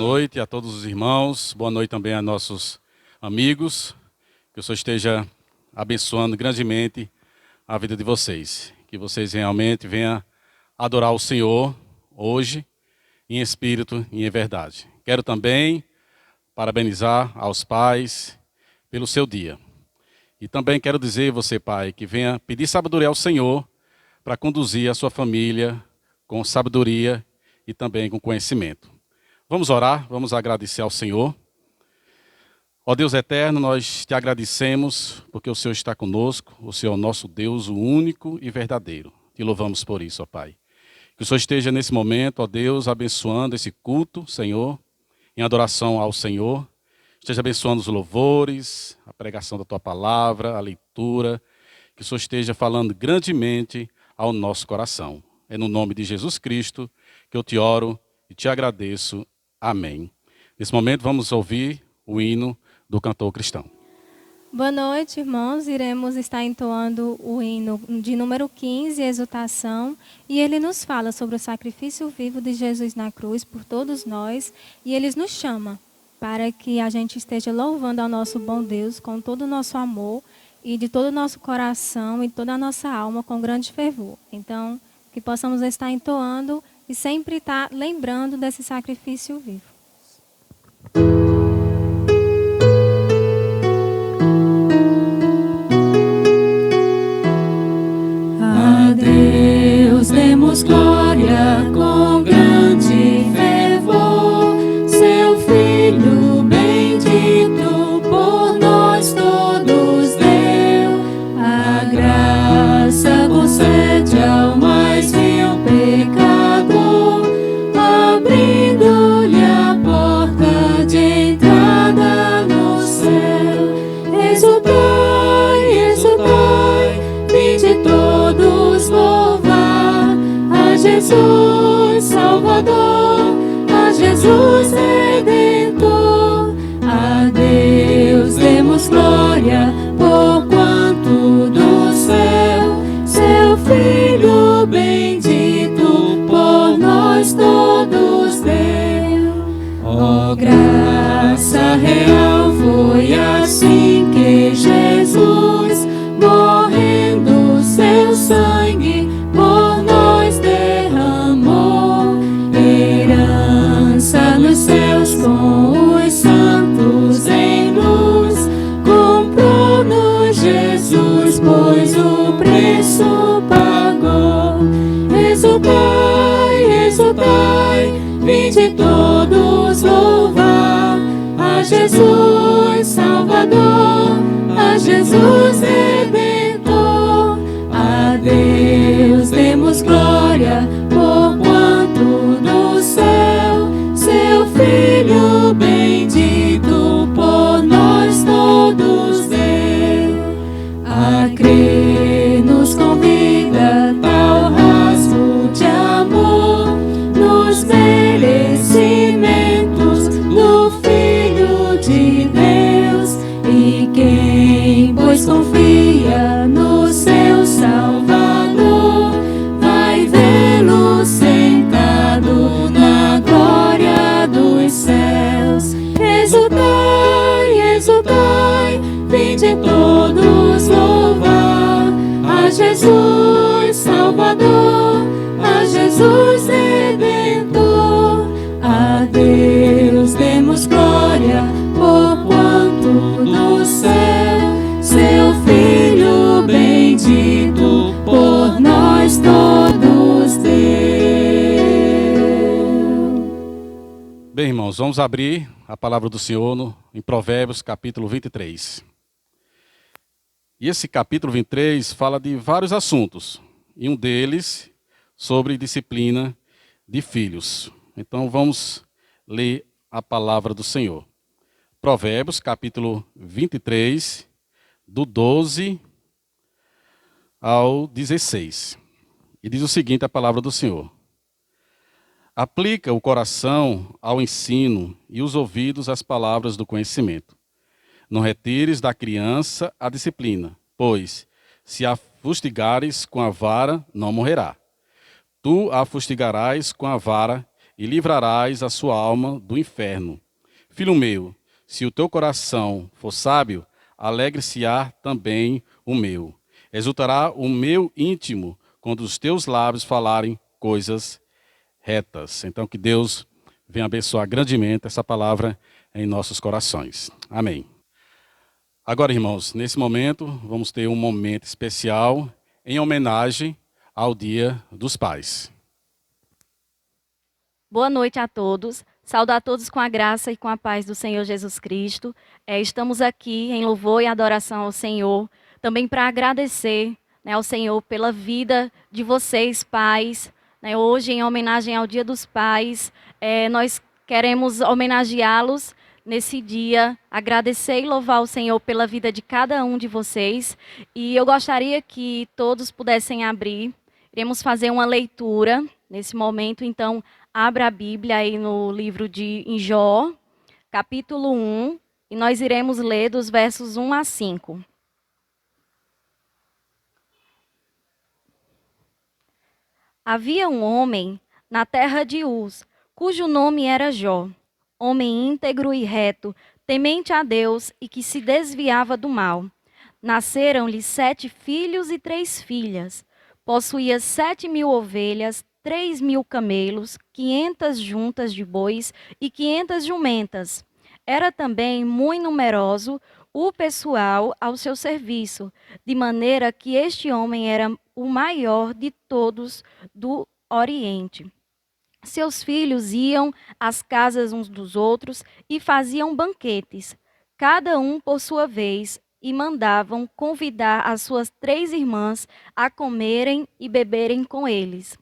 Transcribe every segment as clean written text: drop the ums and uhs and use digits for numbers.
noite a todos os irmãos, boa noite também a nossos amigos, que o Senhor esteja abençoando grandemente a vida de vocês, que vocês realmente venham adorar o Senhor hoje, em espírito e em verdade. Quero também parabenizar aos pais pelo seu dia. E também quero dizer a você, pai, que venha pedir sabedoria ao Senhor para conduzir a sua família com sabedoria e também com conhecimento. Vamos orar, vamos agradecer ao Senhor. Ó Deus eterno, nós te agradecemos porque o Senhor está conosco, o Senhor é o nosso Deus, o único e verdadeiro. Te louvamos por isso, ó Pai. Que o Senhor esteja nesse momento, ó Deus, abençoando esse culto, Senhor, em adoração ao Senhor. Esteja abençoando os louvores, a pregação da Tua palavra, a leitura. Que o Senhor esteja falando grandemente ao nosso coração. É no nome de Jesus Cristo que eu te oro e te agradeço. Amém. Nesse momento vamos ouvir o hino do cantor cristão. Boa noite, irmãos. Iremos estar entoando o hino de número 15, Exultação, e ele nos fala sobre o sacrifício vivo de Jesus na cruz por todos nós, e ele nos chama para que a gente esteja louvando ao nosso bom Deus com todo o nosso amor e de todo o nosso coração e toda a nossa alma com grande fervor. Então, que possamos estar entoando e sempre estar lembrando desse sacrifício vivo. A Deus demos glória com grande fervor, seu Filho bendito por nós todos deu. A graça concede ao mais vil pecador, abrindo-lhe a porta de entrada no céu. Exultai, exultai, vinde todos louvar a Jesus Salvador, a Jesus Redentor. A Deus demos glória, porquanto do céu seu Filho bendito por nós todos deu. Ó graça real, foi assim que Jesus, morrendo seu sangue por nós derramou. Herança nos céus com os santos em luz, comprou-nos Jesus, pois o preço pagou. Exultai, exultai, vinde todos louvar a Jesus Salvador, a Jesus Redentor. A Deus demos glória, porquanto do céu seu Filho bendito por nós todos deu. A crer nos convida tal rasgo de amor nos merecimentos do Filho de Deus. E quem, pois, confia no seu Salvador, vai vê-lo sentado na glória dos céus. Exultai, exultai, vinde todos louvar a Jesus Salvador, a Jesus Redentor. A Deus demos glória, porquanto do céu seu Filho bendito por nós todos deu. Bem, irmãos, vamos abrir a palavra do Senhor em Provérbios, capítulo 23. E esse capítulo 23 fala de vários assuntos, e um deles sobre disciplina de filhos. Então vamos ler a palavra do Senhor. Provérbios, capítulo 23, do 12 ao 16. E diz o seguinte a palavra do Senhor: aplica o coração ao ensino e os ouvidos às palavras do conhecimento. Não retires da criança a disciplina, pois, se a fustigares com a vara, não morrerá. Tu a fustigarás com a vara e livrarás a sua alma do inferno. Filho meu, se o teu coração for sábio, alegre-se-á também o meu. Exultará o meu íntimo quando os teus lábios falarem coisas retas. Então, que Deus venha abençoar grandemente essa palavra em nossos corações. Amém. Agora, irmãos, nesse momento, vamos ter um momento especial em homenagem ao Dia dos Pais. Boa noite a todos. Saúdo a todos com a graça e com a paz do Senhor Jesus Cristo. Estamos aqui em louvor e adoração ao Senhor, também para agradecer, ao Senhor pela vida de vocês, pais. Hoje, em homenagem ao Dia dos Pais, nós queremos homenageá-los nesse dia, agradecer e louvar o Senhor pela vida de cada um de vocês. E eu gostaria que todos pudessem abrir. Iremos fazer uma leitura nesse momento, então abra a Bíblia aí no livro em Jó, capítulo 1, e nós iremos ler dos versos 1 a 5. Havia um homem na terra de Uz, cujo nome era Jó, homem íntegro e reto, temente a Deus e que se desviava do mal. Nasceram-lhe 7 filhos e 3 filhas. Possuía 7.000 ovelhas, 3.000 camelos, 500 juntas de bois e 500 jumentas. Era também muito numeroso o pessoal ao seu serviço, de maneira que este homem era o maior de todos do Oriente. Seus filhos iam às casas uns dos outros e faziam banquetes, cada um por sua vez, e mandavam convidar as suas 3 irmãs a comerem e beberem com eles.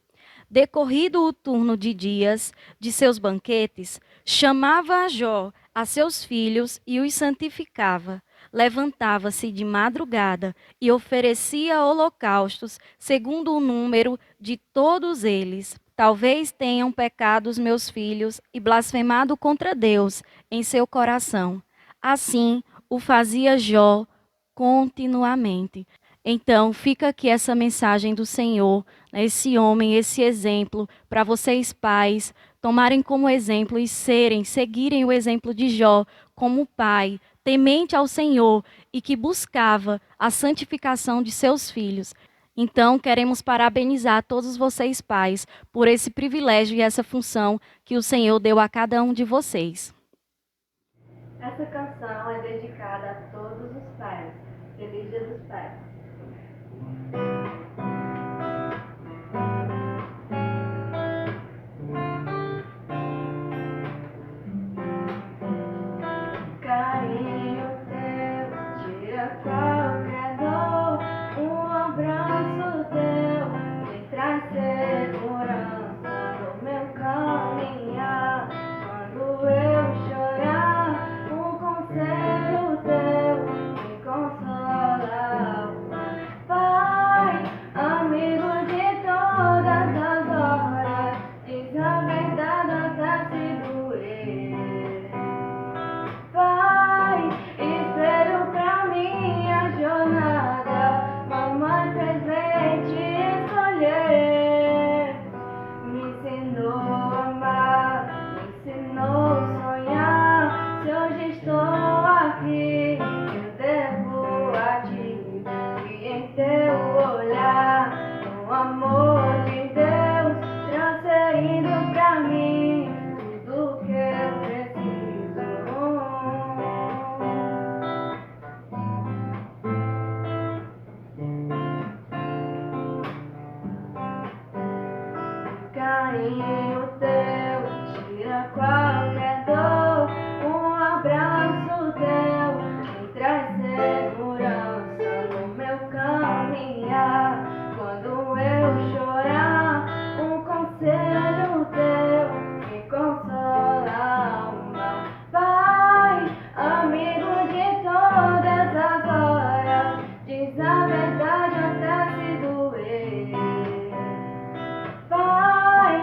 Decorrido o turno de dias de seus banquetes, chamava a Jó a seus filhos e os santificava. Levantava-se de madrugada e oferecia holocaustos segundo o número de todos eles. Talvez tenham pecado os meus filhos e blasfemado contra Deus em seu coração. Assim o fazia Jó continuamente. Então, fica aqui essa mensagem do Senhor, esse homem, esse exemplo, para vocês pais tomarem como exemplo e seguirem o exemplo de Jó como pai, temente ao Senhor e que buscava a santificação de seus filhos. Então, queremos parabenizar todos vocês pais por esse privilégio e essa função que o Senhor deu a cada um de vocês. Essa canção é dedicada a todos os pais. Feliz Dia dos Pais. Carinho teu tira qualquer dor, um abraço teu me traz segurança no meu caminhar. Quando eu chorar, um conselho teu me consola. Pai, amigo de todas as horas, diz a verdade até se doer. Pai, espelho pra minha jornada, mamãe fez bem te escolher. Me ensinou a amar, me ensinou a sonhar. Se hoje estou aqui, eu devo a ti. E em teu olhar, o amor de Deus transferindo pra mim tudo que eu preciso. Carinho teu tira qualquer dor, um abraço teu me traz segurança no meu caminhar. Quando eu chorar, um conselho teu me consola a alma. Pai, amigo de todas as horas, diz a verdade até se doer. Pai,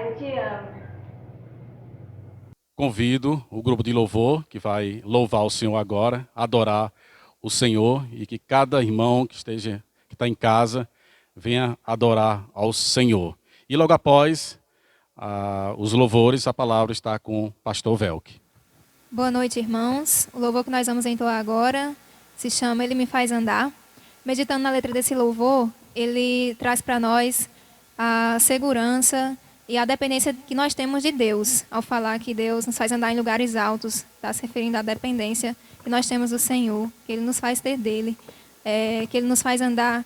Pai, eu te amo. Convido o grupo de louvor que vai louvar o Senhor agora, adorar o Senhor, e que cada irmão que está em casa venha adorar ao Senhor. E logo após os louvores, a palavra está com o pastor Velk. Boa noite, irmãos. O louvor que nós vamos entoar agora se chama Ele Me Faz Andar. Meditando na letra desse louvor, ele traz para nós a segurança e a dependência que nós temos de Deus. Ao falar que Deus nos faz andar em lugares altos, está se referindo à dependência que nós temos do Senhor, que Ele nos faz ter dele, que Ele nos faz andar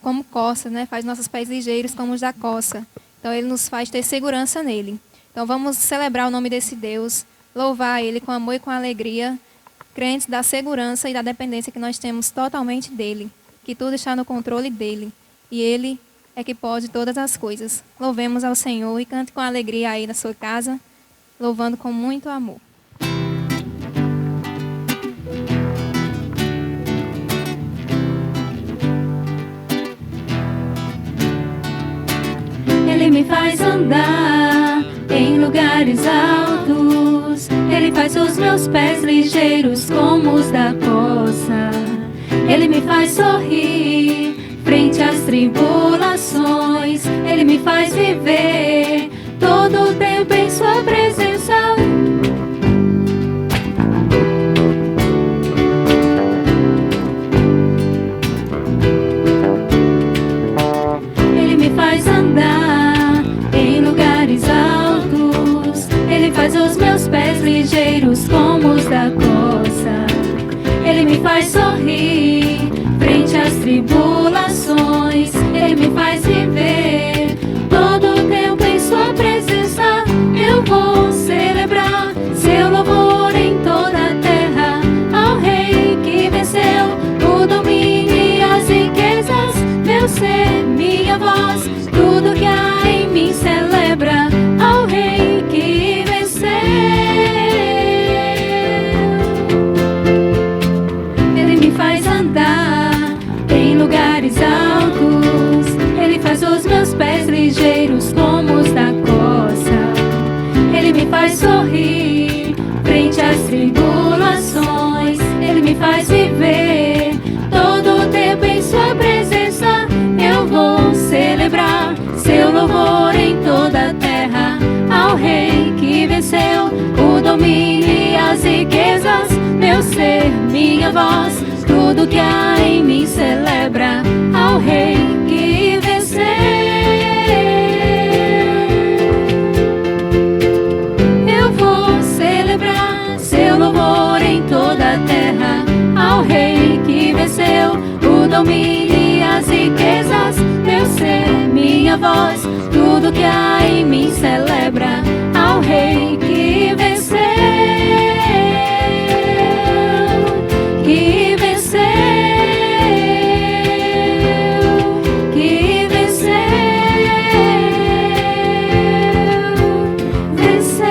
como coça, né? Faz nossos pés ligeiros como os da coça. Então, Ele nos faz ter segurança nele. Então, vamos celebrar o nome desse Deus, louvar Ele com amor e com alegria, crentes da segurança e da dependência que nós temos totalmente dele, que tudo está no controle dele, e Ele é que pode todas as coisas. Louvemos ao Senhor e cante com alegria aí na sua casa, louvando com muito amor. Ele me faz andar em lugares altos. Ele faz os meus pés ligeiros como os da coça. Ele me faz sorrir frente às tribulações. Ele me faz viver todo o tempo em sua presença. Ele me faz andar em lugares altos. Ele faz os meus pés ligeiros como os da coça. Ele me faz sorrir frente às tribulações. Ele me faz viver todo o tempo em sua presença. Eu vou celebrar seu louvor em toda a terra, ao Rei que venceu o domínio e as riquezas. Meu ser, minha voz, tudo que há em mim celebra ao Rei que venceu. Ele me faz andar em lugares altos. Ele faz os meus pés ligeiros como os da coça. Ele me faz sorrir frente às tribulações. Ele me faz viver todo o tempo em sua presença. Eu vou celebrar seu louvor em toda a terra, ao Rei que venceu o domínio e as riquezas. Meu ser, minha voz, tudo que há em mim celebra ao Rei que venceu. Eu vou celebrar seu louvor em toda a terra, ao Rei que venceu o domínio e as riquezas. Meu ser, minha voz, tudo que há em mim celebra ao Rei que venceu. Que venceu, que venceu, venceu.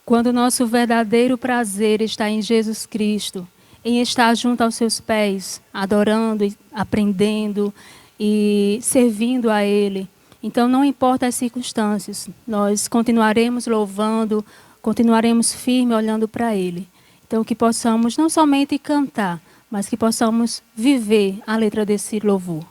Quando o nosso verdadeiro prazer está em Jesus Cristo, em estar junto aos seus pés, adorando, aprendendo e servindo a Ele, então não importa as circunstâncias, nós continuaremos louvando, continuaremos firme olhando para Ele. Então que possamos não somente cantar, mas que possamos viver a letra desse louvor.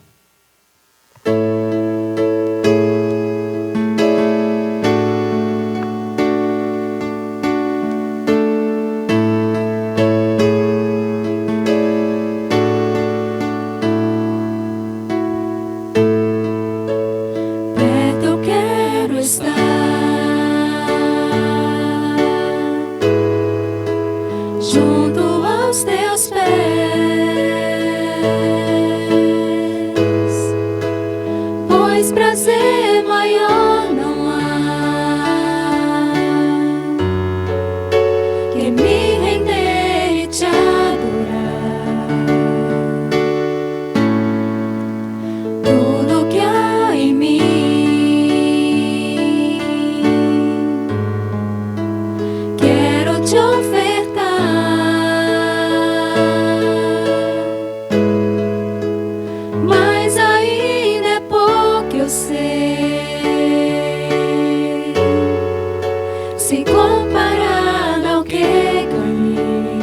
Junto aos teus pés, comparado ao que ganhei.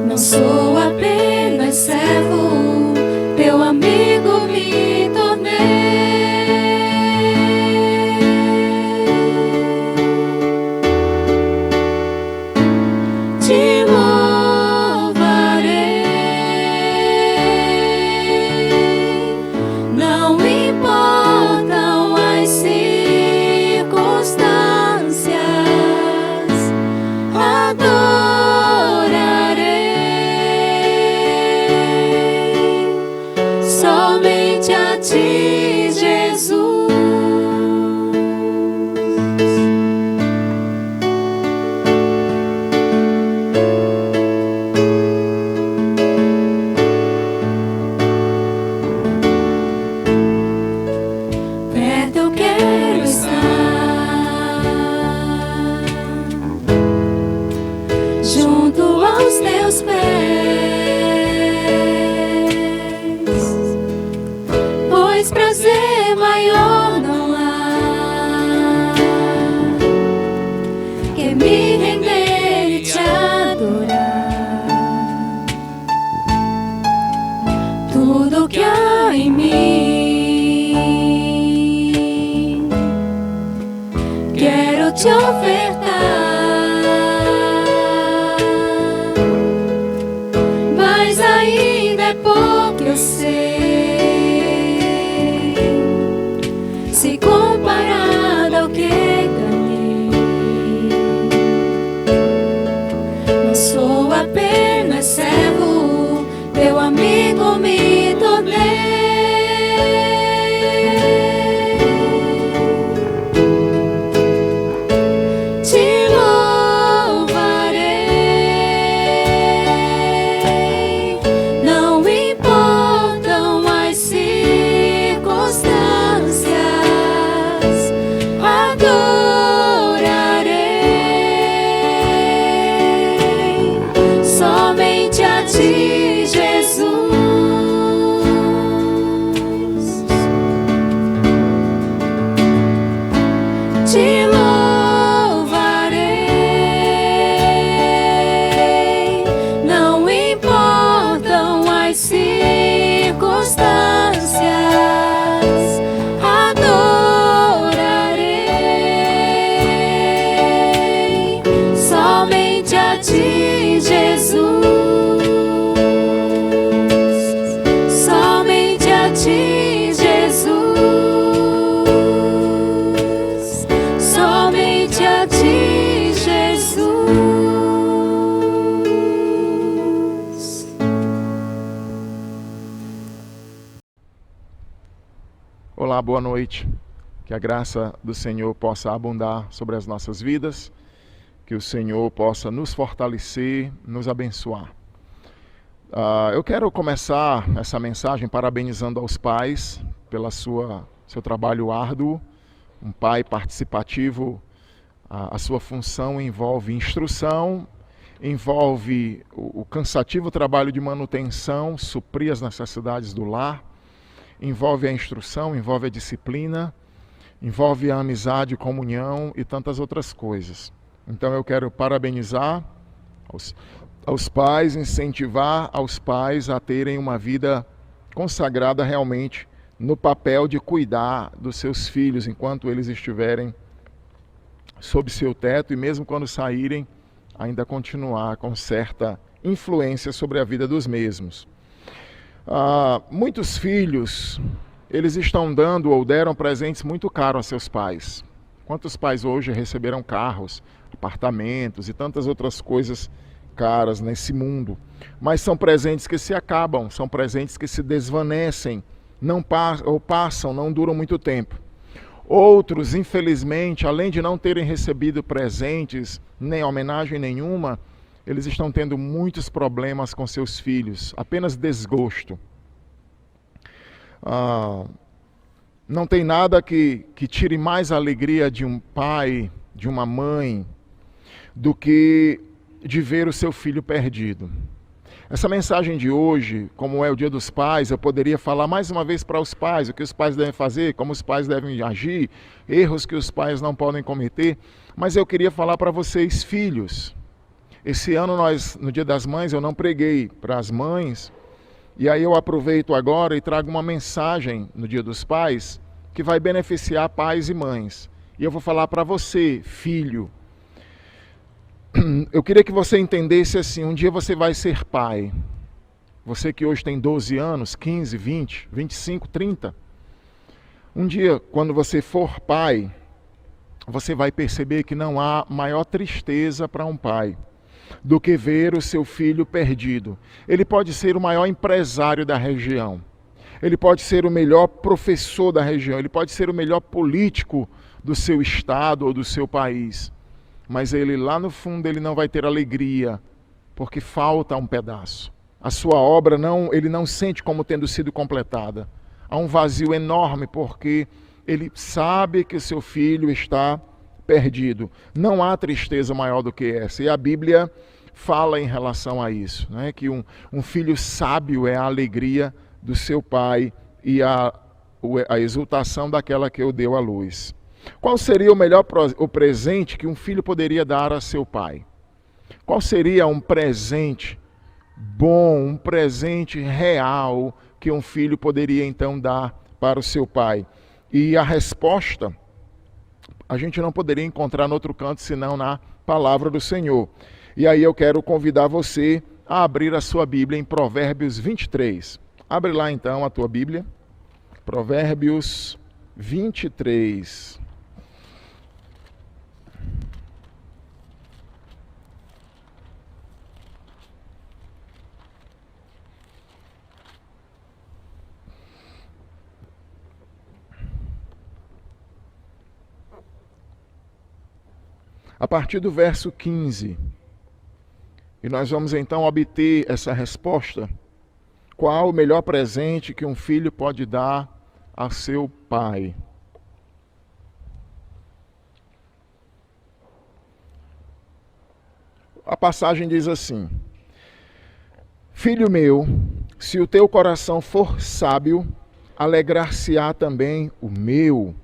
Não sou apenas servo, teu amigo me tornei. Te louvarei, não importam as circunstâncias, adorarei somente a ti, Jesus. Perto eu quero estar, junto aos teus pés, pois prazer maior não há que me render e te adorar. Tudo que há em mim quero te ofertar, mas ainda é pouco, eu sei, se comparado ao que ganhei. Não sou apenas servo, teu amigo me tornei. Te louvarei, não importam as circunstâncias, adorarei somente a ti, Jesus. Te louvarei, não importam as circunstâncias, adorarei somente a ti, Jesus. Somente a ti, Jesus. Somente a ti, Jesus. Olá, boa noite. Que a graça do Senhor possa abundar sobre as nossas vidas, que o Senhor possa nos fortalecer, nos abençoar. Eu quero começar essa mensagem parabenizando aos pais pela seu trabalho árduo. Um pai participativo, a sua função envolve instrução, envolve o cansativo trabalho de manutenção, suprir as necessidades do lar, envolve a instrução, envolve a disciplina, envolve a amizade, comunhão e tantas outras coisas. Então eu quero parabenizar aos pais, incentivar aos pais a terem uma vida consagrada realmente no papel de cuidar dos seus filhos enquanto eles estiverem sob seu teto e mesmo quando saírem, ainda continuar com certa influência sobre a vida dos mesmos. Muitos filhos, eles estão dando ou deram presentes muito caros a seus pais. Quantos pais hoje receberam carros, apartamentos e tantas outras coisas caras nesse mundo? Mas são presentes que se acabam, são presentes que se desvanecem, não passam, não duram muito tempo. Outros, infelizmente, além de não terem recebido presentes, nem homenagem nenhuma, eles estão tendo muitos problemas com seus filhos, apenas desgosto. Não tem nada que tire mais a alegria de um pai, de uma mãe, do que de ver o seu filho perdido. Essa mensagem de hoje, como é o Dia dos Pais, eu poderia falar mais uma vez para os pais, o que os pais devem fazer, como os pais devem agir, erros que os pais não podem cometer, mas eu queria falar para vocês, filhos. Esse ano no Dia das Mães, eu não preguei para as mães, e aí eu aproveito agora e trago uma mensagem no Dia dos Pais que vai beneficiar pais e mães. E eu vou falar para você, filho. Eu queria que você entendesse assim, um dia você vai ser pai. Você que hoje tem 12 anos, 15, 20, 25, 30. Um dia, quando você for pai, você vai perceber que não há maior tristeza para um pai do que ver o seu filho perdido. Ele pode ser o maior empresário da região. Ele pode ser o melhor professor da região. Ele pode ser o melhor político do seu estado ou do seu país. Mas ele lá no fundo ele não vai ter alegria, porque falta um pedaço. A sua obra ele não sente como tendo sido completada. Há um vazio enorme porque ele sabe que seu filho está perdido. Não há tristeza maior do que essa. E a Bíblia fala em relação a isso, né? Que um filho sábio é a alegria do seu pai e a exultação daquela que o deu à luz. Qual seria o presente que um filho poderia dar a seu pai? Qual seria um presente bom, um presente real que um filho poderia então dar para o seu pai? E a resposta a gente não poderia encontrar em outro canto senão na palavra do Senhor. E aí eu quero convidar você a abrir a sua Bíblia em Provérbios 23. Abre lá então a tua Bíblia. Provérbios 23. A partir do verso 15, e nós vamos então obter essa resposta. Qual o melhor presente que um filho pode dar a seu pai? A passagem diz assim: Filho meu, se o teu coração for sábio, alegrar-se-á também o meu.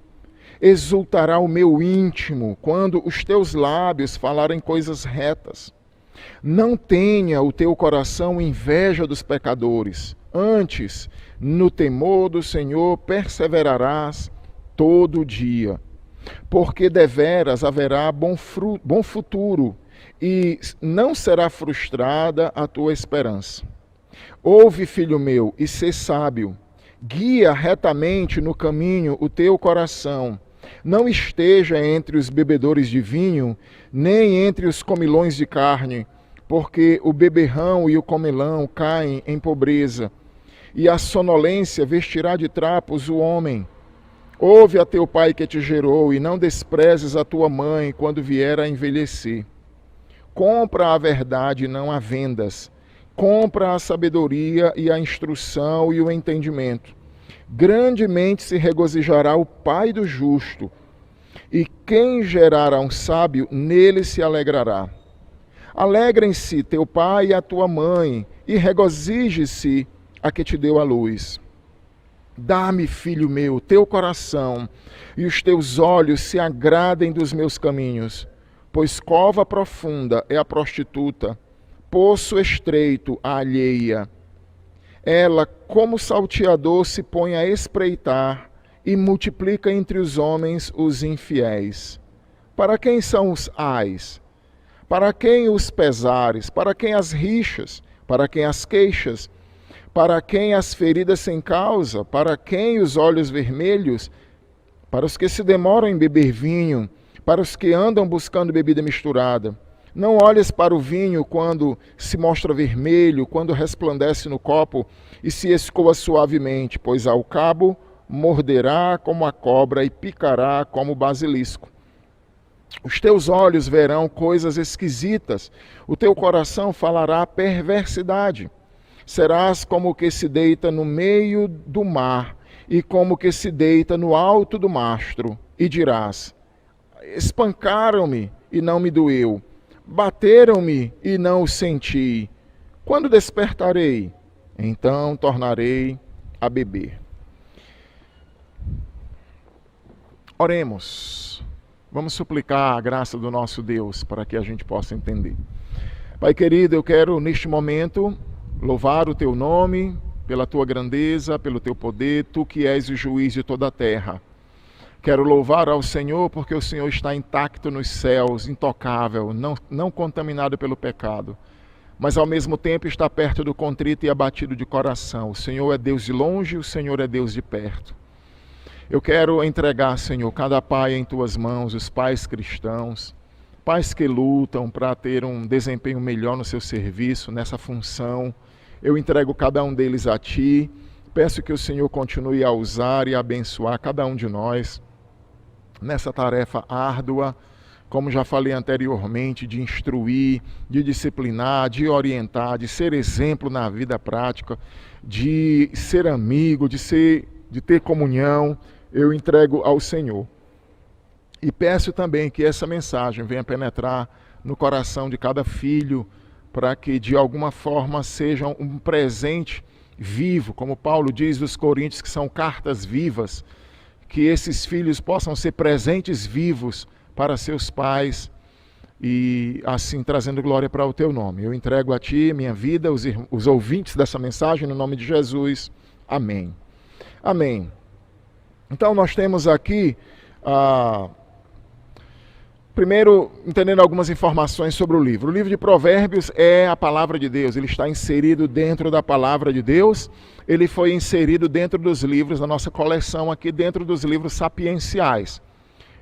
Exultará o meu íntimo quando os teus lábios falarem coisas retas. Não tenha o teu coração inveja dos pecadores. Antes, no temor do Senhor, perseverarás todo o dia. Porque deveras haverá bom futuro e não será frustrada a tua esperança. Ouve, filho meu, e sê sábio. Guia retamente no caminho o teu coração. Não esteja entre os bebedores de vinho, nem entre os comilões de carne, porque o beberrão e o comilão caem em pobreza, e a sonolência vestirá de trapos o homem. Ouve a teu pai que te gerou, e não desprezes a tua mãe quando vier a envelhecer. Compra a verdade e não a vendas. Compra a sabedoria e a instrução e o entendimento. Grandemente se regozijará o pai do justo, e quem gerará um sábio, nele se alegrará. Alegrem-se teu pai e a tua mãe, e regozije-se a que te deu a luz. Dá-me, filho meu, teu coração, e os teus olhos se agradem dos meus caminhos, pois cova profunda é a prostituta, poço estreito a alheia. Ela, como salteador, se põe a espreitar e multiplica entre os homens os infiéis. Para quem são os ais? Para quem os pesares? Para quem as rixas? Para quem as queixas? Para quem as feridas sem causa? Para quem os olhos vermelhos? Para os que se demoram em beber vinho? Para os que andam buscando bebida misturada? Não olhes para o vinho quando se mostra vermelho, quando resplandece no copo e se escoa suavemente, pois ao cabo morderá como a cobra e picará como o basilisco. Os teus olhos verão coisas esquisitas, o teu coração falará perversidade. Serás como o que se deita no meio do mar e como o que se deita no alto do mastro, e dirás: espancaram-me e não me doeu. Bateram-me e não o senti. Quando despertarei, então tornarei a beber. Oremos. Vamos suplicar a graça do nosso Deus para que a gente possa entender. Pai querido, eu quero neste momento louvar o teu nome, pela tua grandeza, pelo teu poder, tu que és o juiz de toda a terra. Quero louvar ao Senhor porque o Senhor está intacto nos céus, intocável, não contaminado pelo pecado, mas ao mesmo tempo está perto do contrito e abatido de coração. O Senhor é Deus de longe, o Senhor é Deus de perto. Eu quero entregar, Senhor, cada pai em tuas mãos, os pais cristãos, pais que lutam para ter um desempenho melhor no seu serviço, nessa função. Eu entrego cada um deles a ti. Peço que o Senhor continue a usar e a abençoar cada um de nós nessa tarefa árdua, como já falei anteriormente, de instruir, de disciplinar, de orientar, de ser exemplo na vida prática, de ser amigo, de ter comunhão. Eu entrego ao Senhor. E peço também que essa mensagem venha penetrar no coração de cada filho, para que de alguma forma seja um presente vivo, como Paulo diz dos Coríntios, que são cartas vivas, que esses filhos possam ser presentes vivos para seus pais e assim trazendo glória para o teu nome. Eu entrego a ti minha vida, os ouvintes dessa mensagem, no nome de Jesus. Amém. Amém. Então nós temos aqui, primeiro, entendendo algumas informações sobre o livro. O livro de Provérbios é a palavra de Deus, ele está inserido dentro da palavra de Deus, ele foi inserido dentro dos livros da nossa coleção aqui, dentro dos livros sapienciais.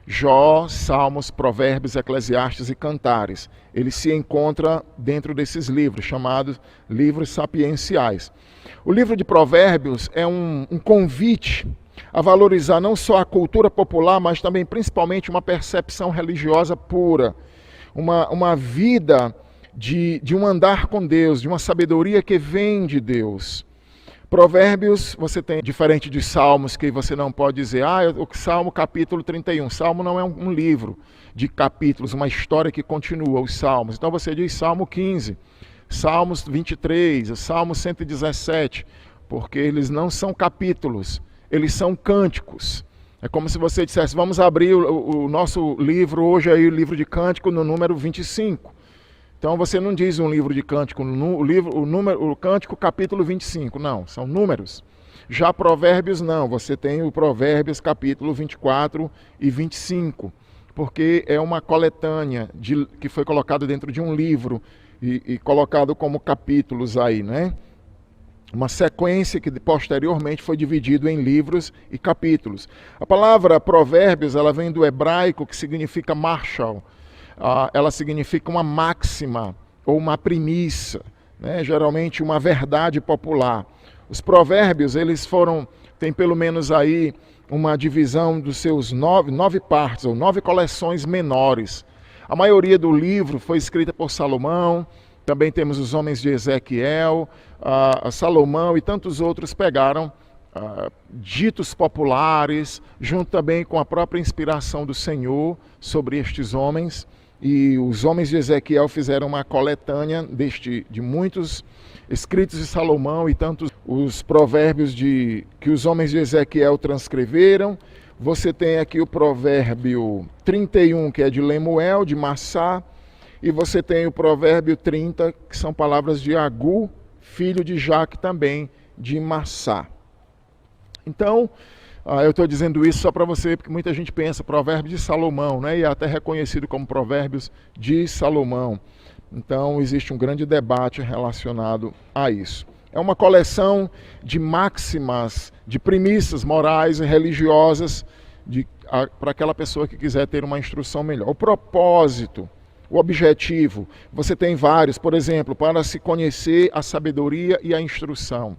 Jó, Salmos, Provérbios, Eclesiastes e Cantares. Ele se encontra dentro desses livros, chamados livros sapienciais. O livro de Provérbios é um convite a valorizar não só a cultura popular, mas também principalmente uma percepção religiosa pura, uma vida de um andar com Deus, de uma sabedoria que vem de Deus. Provérbios, você tem, diferente de Salmos, que você não pode dizer, o Salmo capítulo 31. Salmo não é um livro de capítulos, uma história que continua, os Salmos. Então você diz Salmo 15, Salmos 23, Salmo 117, porque eles não são capítulos, eles são cânticos. É como se você dissesse, vamos abrir o nosso livro hoje, aí, o livro de cântico, no número 25. Então você não diz um livro de cântico, o cântico capítulo 25, não, são números. Já Provérbios não, você tem o Provérbios capítulo 24 e 25, porque é uma coletânea que foi colocada dentro de um livro e colocado como capítulos aí, né? Uma sequência que posteriormente foi dividido em livros e capítulos. A palavra Provérbios, ela vem do hebraico, que significa marshal. Ela significa uma máxima ou uma premissa, né? Geralmente uma verdade popular. Os provérbios, eles tem pelo menos aí uma divisão dos seus nove partes, ou 9 coleções menores. A maioria do livro foi escrita por Salomão, também temos os homens de Ezequiel, Salomão e tantos outros pegaram ditos populares, junto também com a própria inspiração do Senhor sobre estes homens. E os homens de Ezequiel fizeram uma coletânea de muitos escritos de Salomão e tantos os provérbios que os homens de Ezequiel transcreveram. Você tem aqui o provérbio 31, que é de Lemuel, de Massá, e você tem o provérbio 30, que são palavras de Agu, filho de Jaque, também de Massá. Então, eu estou dizendo isso só para você, porque muita gente pensa Provérbios de Salomão, né? E é até reconhecido como Provérbios de Salomão. Então, existe um grande debate relacionado a isso. É uma coleção de máximas, de premissas morais e religiosas para aquela pessoa que quiser ter uma instrução melhor. O propósito, o objetivo, você tem vários, por exemplo, para se conhecer a sabedoria e a instrução,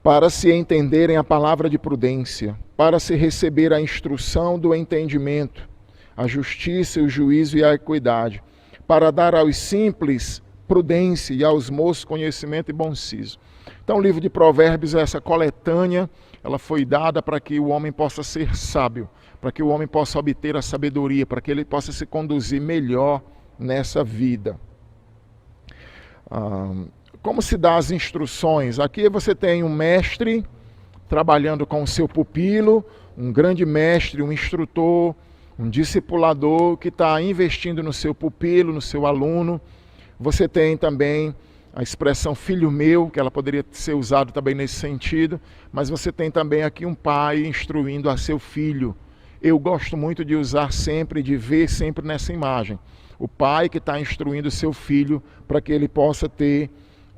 para se entenderem a palavra de prudência, para se receber a instrução do entendimento, a justiça, o juízo e a equidade, para dar aos simples prudência e aos moços conhecimento e bom siso. Então o livro de Provérbios é essa coletânea, ela foi dada para que o homem possa ser sábio, para que o homem possa obter a sabedoria, para que ele possa se conduzir melhor nessa vida. como se dá as instruções? Aqui você tem um mestre trabalhando com o seu pupilo, um grande mestre, um instrutor, um discipulador que está investindo no seu pupilo, no seu aluno. Você tem também a expressão filho meu, que ela poderia ser usada também nesse sentido, mas você tem também aqui um pai instruindo a seu filho. Eu gosto muito de usar sempre, de ver sempre nessa imagem. O pai que está instruindo o seu filho para que ele possa ter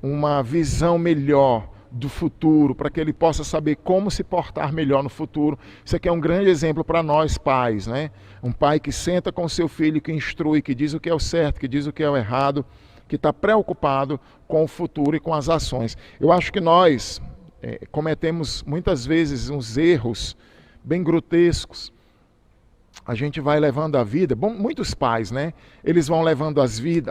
uma visão melhor do futuro, para que ele possa saber como se portar melhor no futuro. Isso aqui é um grande exemplo para nós pais, né? Um pai que senta com o seu filho, que instrui, que diz o que é o certo, que diz o que é o errado, que está preocupado com o futuro e com as ações. Eu acho que nós cometemos muitas vezes uns erros bem grotescos. A gente vai levando a vida, muitos pais, né? Eles vão levando a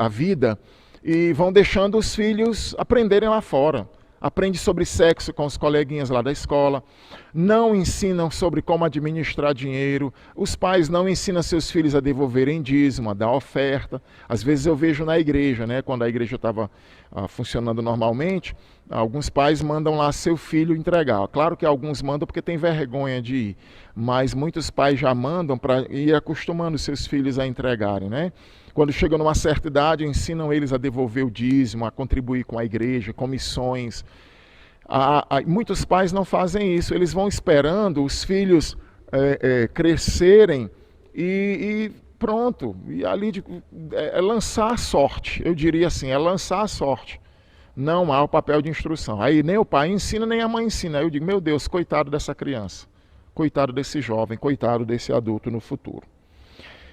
vida e vão deixando os filhos aprenderem lá fora. Aprende sobre sexo com os coleguinhas lá da escola, não ensinam sobre como administrar dinheiro, os pais não ensinam seus filhos a devolverem dízimo, a dar oferta. Às vezes eu vejo na igreja, né, quando a igreja estava funcionando normalmente, alguns pais mandam lá seu filho entregar. Claro que alguns mandam porque tem vergonha de ir, mas muitos pais já mandam para ir acostumando seus filhos a entregarem, né? Quando chegam numa certa idade, ensinam eles a devolver o dízimo, a contribuir com a igreja, com missões. Muitos pais não fazem isso, eles vão esperando os filhos crescerem e pronto. E ali é lançar a sorte, eu diria assim, é lançar a sorte. Não há o papel de instrução. Aí nem o pai ensina, nem a mãe ensina. Aí eu digo, meu Deus, coitado dessa criança, coitado desse jovem, coitado desse adulto no futuro.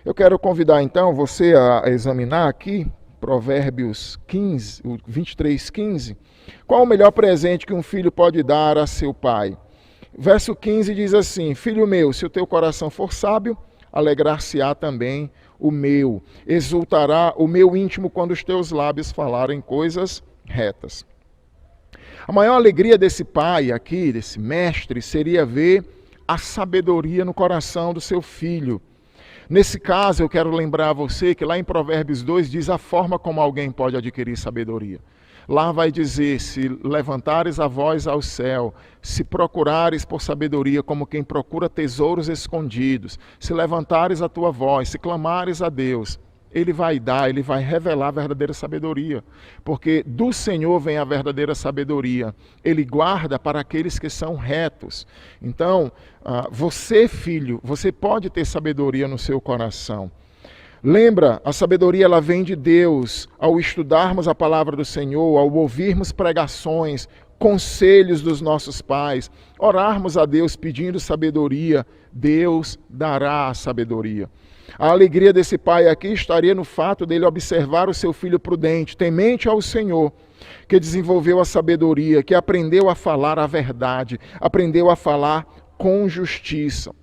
Eu quero convidar então você a examinar aqui, Provérbios 23:15. Qual o melhor presente que um filho pode dar a seu pai? Verso 15 diz assim: filho meu, se o teu coração for sábio, alegrar-se-á também o meu. Exultará o meu íntimo quando os teus lábios falarem coisas retas. A maior alegria desse pai aqui, desse mestre, seria ver a sabedoria no coração do seu filho. Nesse caso, eu quero lembrar a você que lá em Provérbios 2 diz a forma como alguém pode adquirir sabedoria. Lá vai dizer, se levantares a voz ao céu, se procurares por sabedoria como quem procura tesouros escondidos, se levantares a tua voz, se clamares a Deus, Ele vai dar, Ele vai revelar a verdadeira sabedoria. Porque do Senhor vem a verdadeira sabedoria. Ele guarda para aqueles que são retos. Então, você, filho, você pode ter sabedoria no seu coração. Lembra, a sabedoria ela vem de Deus. Ao estudarmos a palavra do Senhor, ao ouvirmos pregações, conselhos dos nossos pais, orarmos a Deus pedindo sabedoria, Deus dará a sabedoria. A alegria desse pai aqui estaria no fato dele observar o seu filho prudente, temente ao Senhor, que desenvolveu a sabedoria, que aprendeu a falar a verdade, aprendeu a falar com justiça.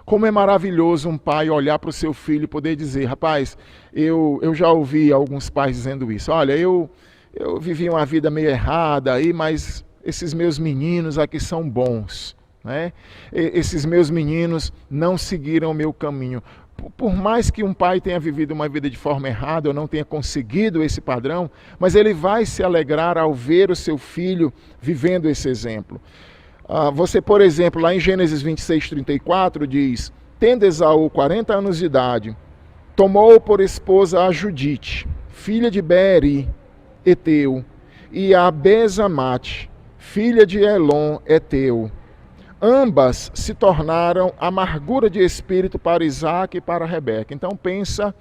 Como é maravilhoso um pai olhar para o seu filho e poder dizer, rapaz, eu já ouvi alguns pais dizendo isso, olha, eu vivi uma vida meio errada aí, mas esses meus meninos aqui são bons. Né? Esses meus meninos não seguiram o meu caminho. Por mais que um pai tenha vivido uma vida de forma errada ou não tenha conseguido esse padrão, mas ele vai se alegrar ao ver o seu filho vivendo esse exemplo. Você, por exemplo, lá em Gênesis 26:34 diz, tendo Esaú 40 anos de idade, tomou por esposa a Judite, filha de Beeri, Eteu, e a Bezamate, filha de Elon, Eteu. Ambas se tornaram amargura de espírito para Isaac e para Rebeca. Então pensa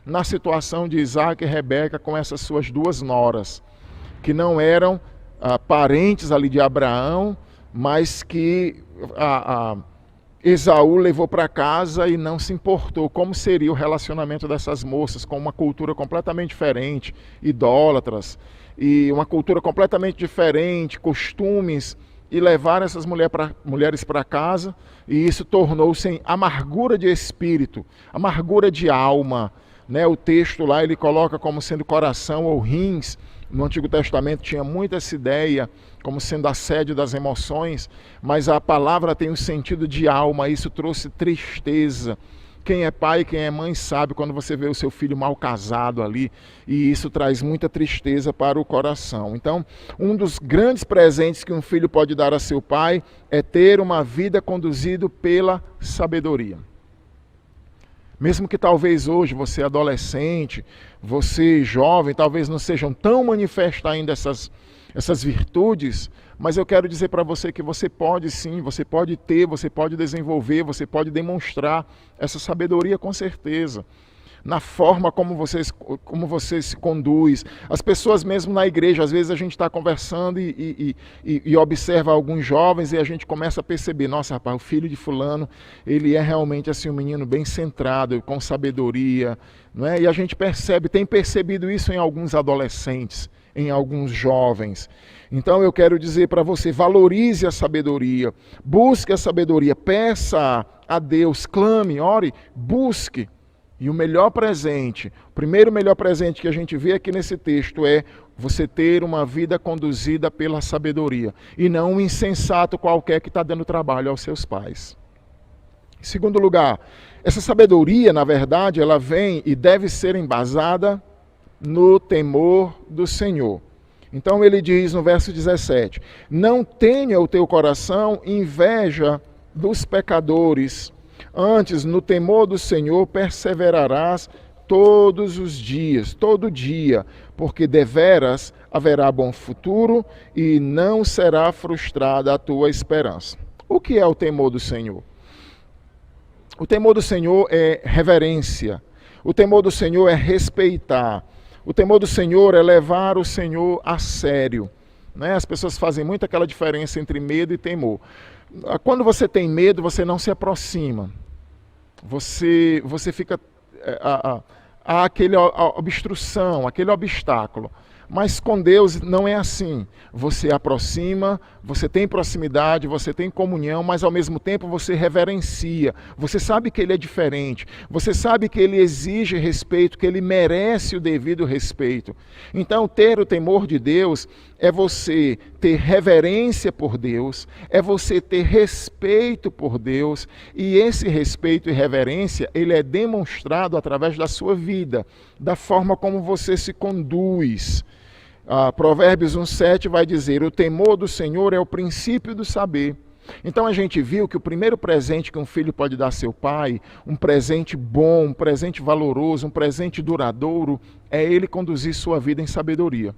na situação de Isaac e Rebeca com essas suas duas noras, que não eram parentes ali de Abraão, mas que Esaú levou para casa e não se importou como seria o relacionamento dessas moças com uma cultura completamente diferente, idólatras, e uma cultura completamente diferente, costumes, e levar essas mulheres para casa, e isso tornou-se em amargura de espírito, amargura de alma. Né? O texto lá ele coloca como sendo coração ou rins. No Antigo Testamento tinha muito essa ideia como sendo a sede das emoções, mas a palavra tem o sentido de alma, isso trouxe tristeza, Quem é pai, quem é mãe sabe quando você vê o seu filho mal casado ali, e isso traz muita tristeza para o coração. Então, um dos grandes presentes que um filho pode dar a seu pai é ter uma vida conduzida pela sabedoria. Mesmo que talvez hoje você adolescente, você jovem, talvez não sejam tão manifestas ainda essas virtudes, mas eu quero dizer para você que você pode sim, você pode ter, você pode desenvolver, você pode demonstrar essa sabedoria com certeza. Na forma como você se conduz. As pessoas mesmo na igreja, às vezes a gente está conversando e observa alguns jovens e a gente começa a perceber, nossa, rapaz, o filho de fulano, ele é realmente assim um menino bem centrado, com sabedoria, não é? E a gente tem percebido isso em alguns adolescentes, em alguns jovens. Então eu quero dizer para você, valorize a sabedoria, busque a sabedoria, peça a Deus, clame, ore, busque. E o melhor presente, o primeiro melhor presente que a gente vê aqui nesse texto é você ter uma vida conduzida pela sabedoria e não um insensato qualquer que está dando trabalho aos seus pais. Em segundo lugar, essa sabedoria, na verdade, ela vem e deve ser embasada no temor do Senhor. Então ele diz no verso 17, não tenha o teu coração inveja dos pecadores, antes, no temor do Senhor, perseverarás todos os dias, todo dia, porque deveras haverá bom futuro e não será frustrada a tua esperança. O que é o temor do Senhor? O temor do Senhor é reverência. O temor do Senhor é respeitar. O temor do Senhor é levar o Senhor a sério. Né? As pessoas fazem muito aquela diferença entre medo e temor. Quando você tem medo, você não se aproxima. Você fica... Há aquela obstrução, aquele obstáculo. Mas com Deus não é assim. Você aproxima, você tem proximidade, você tem comunhão, mas ao mesmo tempo você reverencia. Você sabe que Ele é diferente. Você sabe que Ele exige respeito, que Ele merece o devido respeito. Então, ter o temor de Deus é você ter reverência por Deus, é você ter respeito por Deus, e esse respeito e reverência, ele é demonstrado através da sua vida, da forma como você se conduz. Provérbios 1,7 vai dizer, o temor do Senhor é o princípio do saber. Então a gente viu que o primeiro presente que um filho pode dar a seu pai, um presente bom, um presente valoroso, um presente duradouro, é ele conduzir sua vida em sabedoria.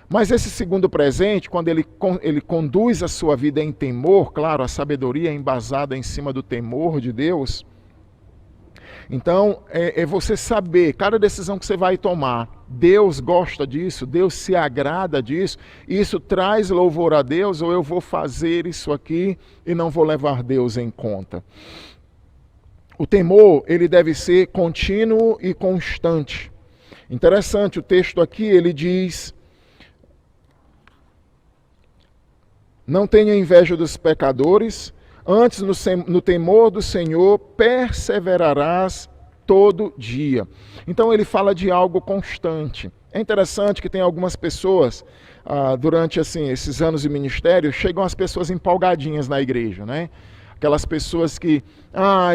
Mas esse segundo presente, quando ele conduz a sua vida em temor, claro, a sabedoria é embasada em cima do temor de Deus. Então, é você saber, cada decisão que você vai tomar, Deus gosta disso, Deus se agrada disso, isso traz louvor a Deus, ou eu vou fazer isso aqui e não vou levar Deus em conta. O temor, ele deve ser contínuo e constante. Interessante, o texto aqui, ele diz... Não tenha inveja dos pecadores, antes no temor do Senhor perseverarás todo dia. Então ele fala de algo constante. É interessante que tem algumas pessoas, durante esses anos de ministério, chegam as pessoas empolgadinhas na igreja, né? Aquelas pessoas que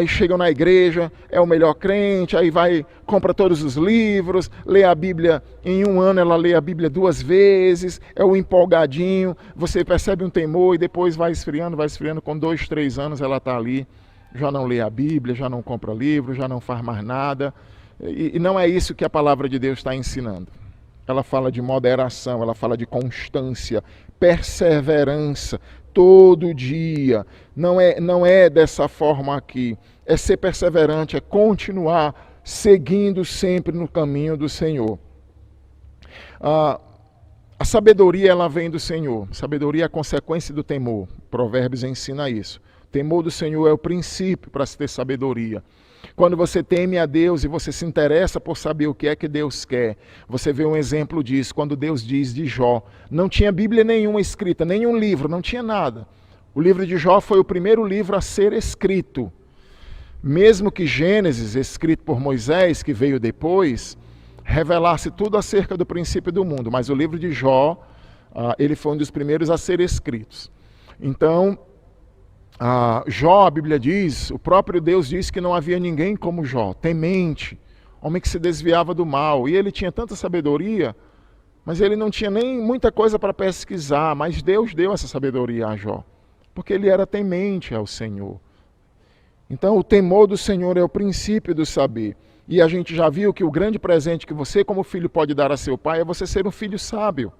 chegam na igreja, é o melhor crente, aí compra todos os livros, lê a Bíblia, em um ano ela lê a Bíblia 2 vezes, é o empolgadinho, você percebe um temor e depois vai esfriando, com 2, 3 anos ela está ali, já não lê a Bíblia, já não compra livro, já não faz mais nada, e não é isso que a palavra de Deus está ensinando. Ela fala de moderação, ela fala de constância, perseverança, todo dia. Não é dessa forma aqui. É ser perseverante, é continuar seguindo sempre no caminho do Senhor. A sabedoria, ela vem do Senhor. Sabedoria é a consequência do temor. Provérbios ensina isso. O temor do Senhor é o princípio para se ter sabedoria. Quando você teme a Deus e você se interessa por saber o que é que Deus quer, você vê um exemplo disso, quando Deus diz de Jó. Não tinha Bíblia nenhuma escrita, nenhum livro, não tinha nada. O livro de Jó foi o primeiro livro a ser escrito. Mesmo que Gênesis, escrito por Moisés, que veio depois, revelasse tudo acerca do princípio do mundo. Mas o livro de Jó, ele foi um dos primeiros a ser escritos. Então, Jó, a Bíblia diz, o próprio Deus diz que não havia ninguém como Jó, temente, homem que se desviava do mal. E ele tinha tanta sabedoria, mas ele não tinha nem muita coisa para pesquisar, mas Deus deu essa sabedoria a Jó, porque ele era temente ao Senhor. Então o temor do Senhor é o princípio do saber. E a gente já viu que o grande presente que você como filho pode dar a seu pai é você ser um filho sábio.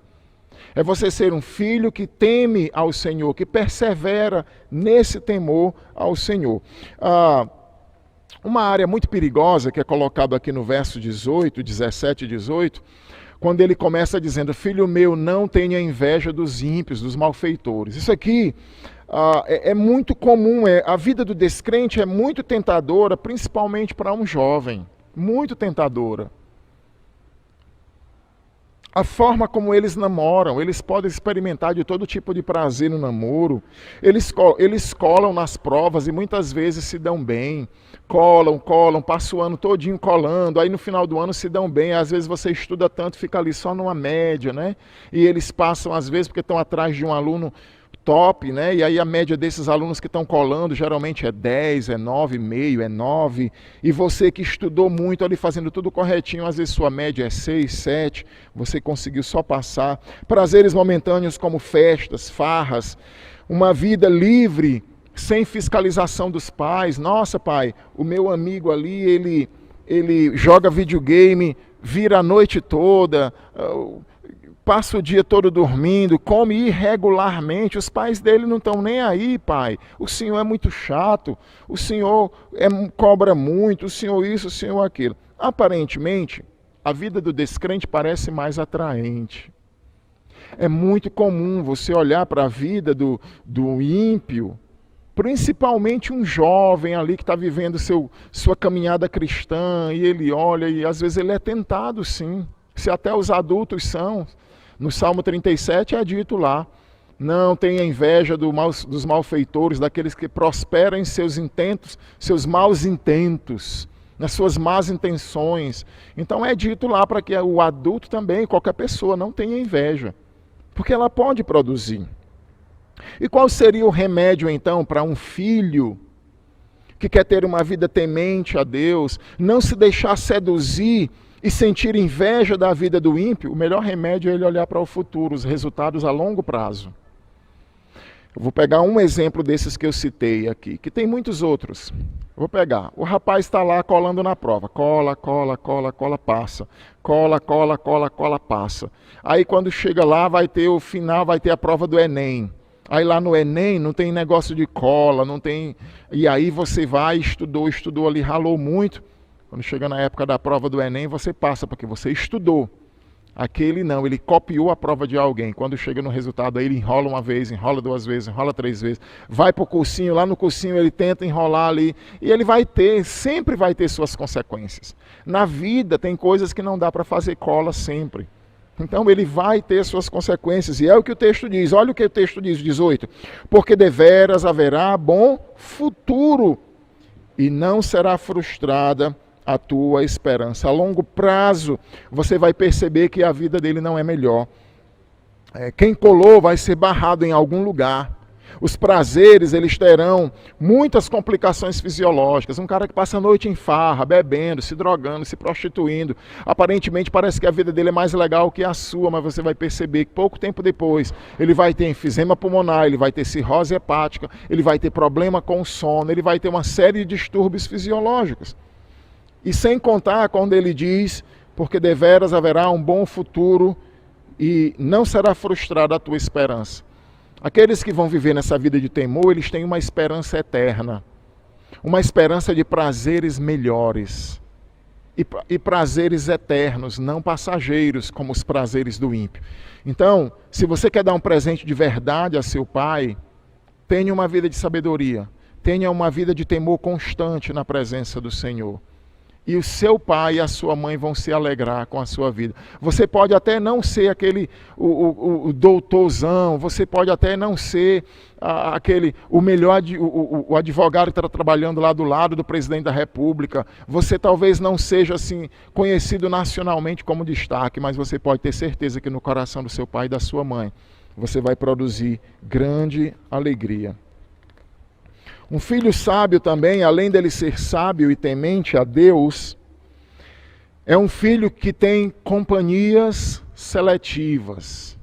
É você ser um filho que teme ao Senhor, que persevera nesse temor ao Senhor. Uma área muito perigosa que é colocado aqui no verso 18, 17 e 18, quando ele começa dizendo: filho meu, não tenha inveja dos ímpios, dos malfeitores. Isso aqui é muito comum, a vida do descrente é muito tentadora, principalmente para um jovem, muito tentadora. A forma como eles namoram, eles podem experimentar de todo tipo de prazer no namoro, eles colam nas provas e muitas vezes se dão bem, colam, passam o ano todinho colando, aí no final do ano se dão bem, às vezes você estuda tanto, fica ali só numa média, né? E eles passam às vezes porque estão atrás de um aluno top, né? E aí a média desses alunos que estão colando geralmente é 10, é 9,5, é 9. E você que estudou muito ali fazendo tudo corretinho, às vezes sua média é 6, 7, você conseguiu só passar. Prazeres momentâneos como festas, farras, uma vida livre, sem fiscalização dos pais. Nossa, pai, o meu amigo ali, ele joga videogame, vira a noite toda, passa o dia todo dormindo, come irregularmente, os pais dele não estão nem aí, pai. O senhor é muito chato, o senhor cobra muito, o senhor isso, o senhor aquilo. Aparentemente, a vida do descrente parece mais atraente. É muito comum você olhar para a vida do ímpio, principalmente um jovem ali que está vivendo sua caminhada cristã, e ele olha e às vezes ele é tentado sim, se até os adultos são. No Salmo 37 é dito lá: não tenha inveja dos malfeitores, daqueles que prosperam em seus intentos, seus maus intentos, nas suas más intenções. Então é dito lá para que o adulto também, qualquer pessoa, não tenha inveja, porque ela pode produzir. E qual seria o remédio então para um filho que quer ter uma vida temente a Deus, não se deixar seduzir e sentir inveja da vida do ímpio? O melhor remédio é ele olhar para o futuro, os resultados a longo prazo. Eu vou pegar um exemplo desses que eu citei aqui, que tem muitos outros. Vou pegar, o rapaz está lá colando na prova, cola, passa. Cola, passa. Aí quando chega lá vai ter o final, vai ter a prova do Enem. Aí lá no Enem não tem negócio de cola, não tem... E aí você vai, estudou ali, ralou muito. Quando chega na época da prova do Enem, você passa, porque você estudou. Aquele não, ele copiou a prova de alguém. Quando chega no resultado, aí ele enrola uma vez, enrola 2 vezes, enrola 3 vezes. Vai para o cursinho, lá no cursinho ele tenta enrolar ali. E ele sempre vai ter suas consequências. Na vida tem coisas que não dá para fazer cola sempre. Então ele vai ter suas consequências. E é o que o texto diz. Olha o que o texto diz, 18. Porque deveras haverá bom futuro, e não será frustrada a tua esperança. A longo prazo, você vai perceber que a vida dele não é melhor. Quem colou vai ser barrado em algum lugar. Os prazeres, eles terão muitas complicações fisiológicas. Um cara que passa a noite em farra, bebendo, se drogando, se prostituindo. Aparentemente parece que a vida dele é mais legal que a sua, mas você vai perceber que pouco tempo depois ele vai ter enfisema pulmonar, ele vai ter cirrose hepática, ele vai ter problema com o sono, ele vai ter uma série de distúrbios fisiológicos. E sem contar quando ele diz: porque deveras haverá um bom futuro e não será frustrada a tua esperança. Aqueles que vão viver nessa vida de temor, eles têm uma esperança eterna, uma esperança de prazeres melhores e prazeres eternos, não passageiros como os prazeres do ímpio. Então, se você quer dar um presente de verdade a seu pai, tenha uma vida de sabedoria, tenha uma vida de temor constante na presença do Senhor. E o seu pai e a sua mãe vão se alegrar com a sua vida. Você pode até não ser o doutorzão, você pode até não ser o advogado que está trabalhando lá do lado do presidente da República. Você talvez não seja assim conhecido nacionalmente como destaque, mas você pode ter certeza que no coração do seu pai e da sua mãe você vai produzir grande alegria. Um filho sábio também, além dele ser sábio e temente a Deus, é um filho que tem companhias seletivas.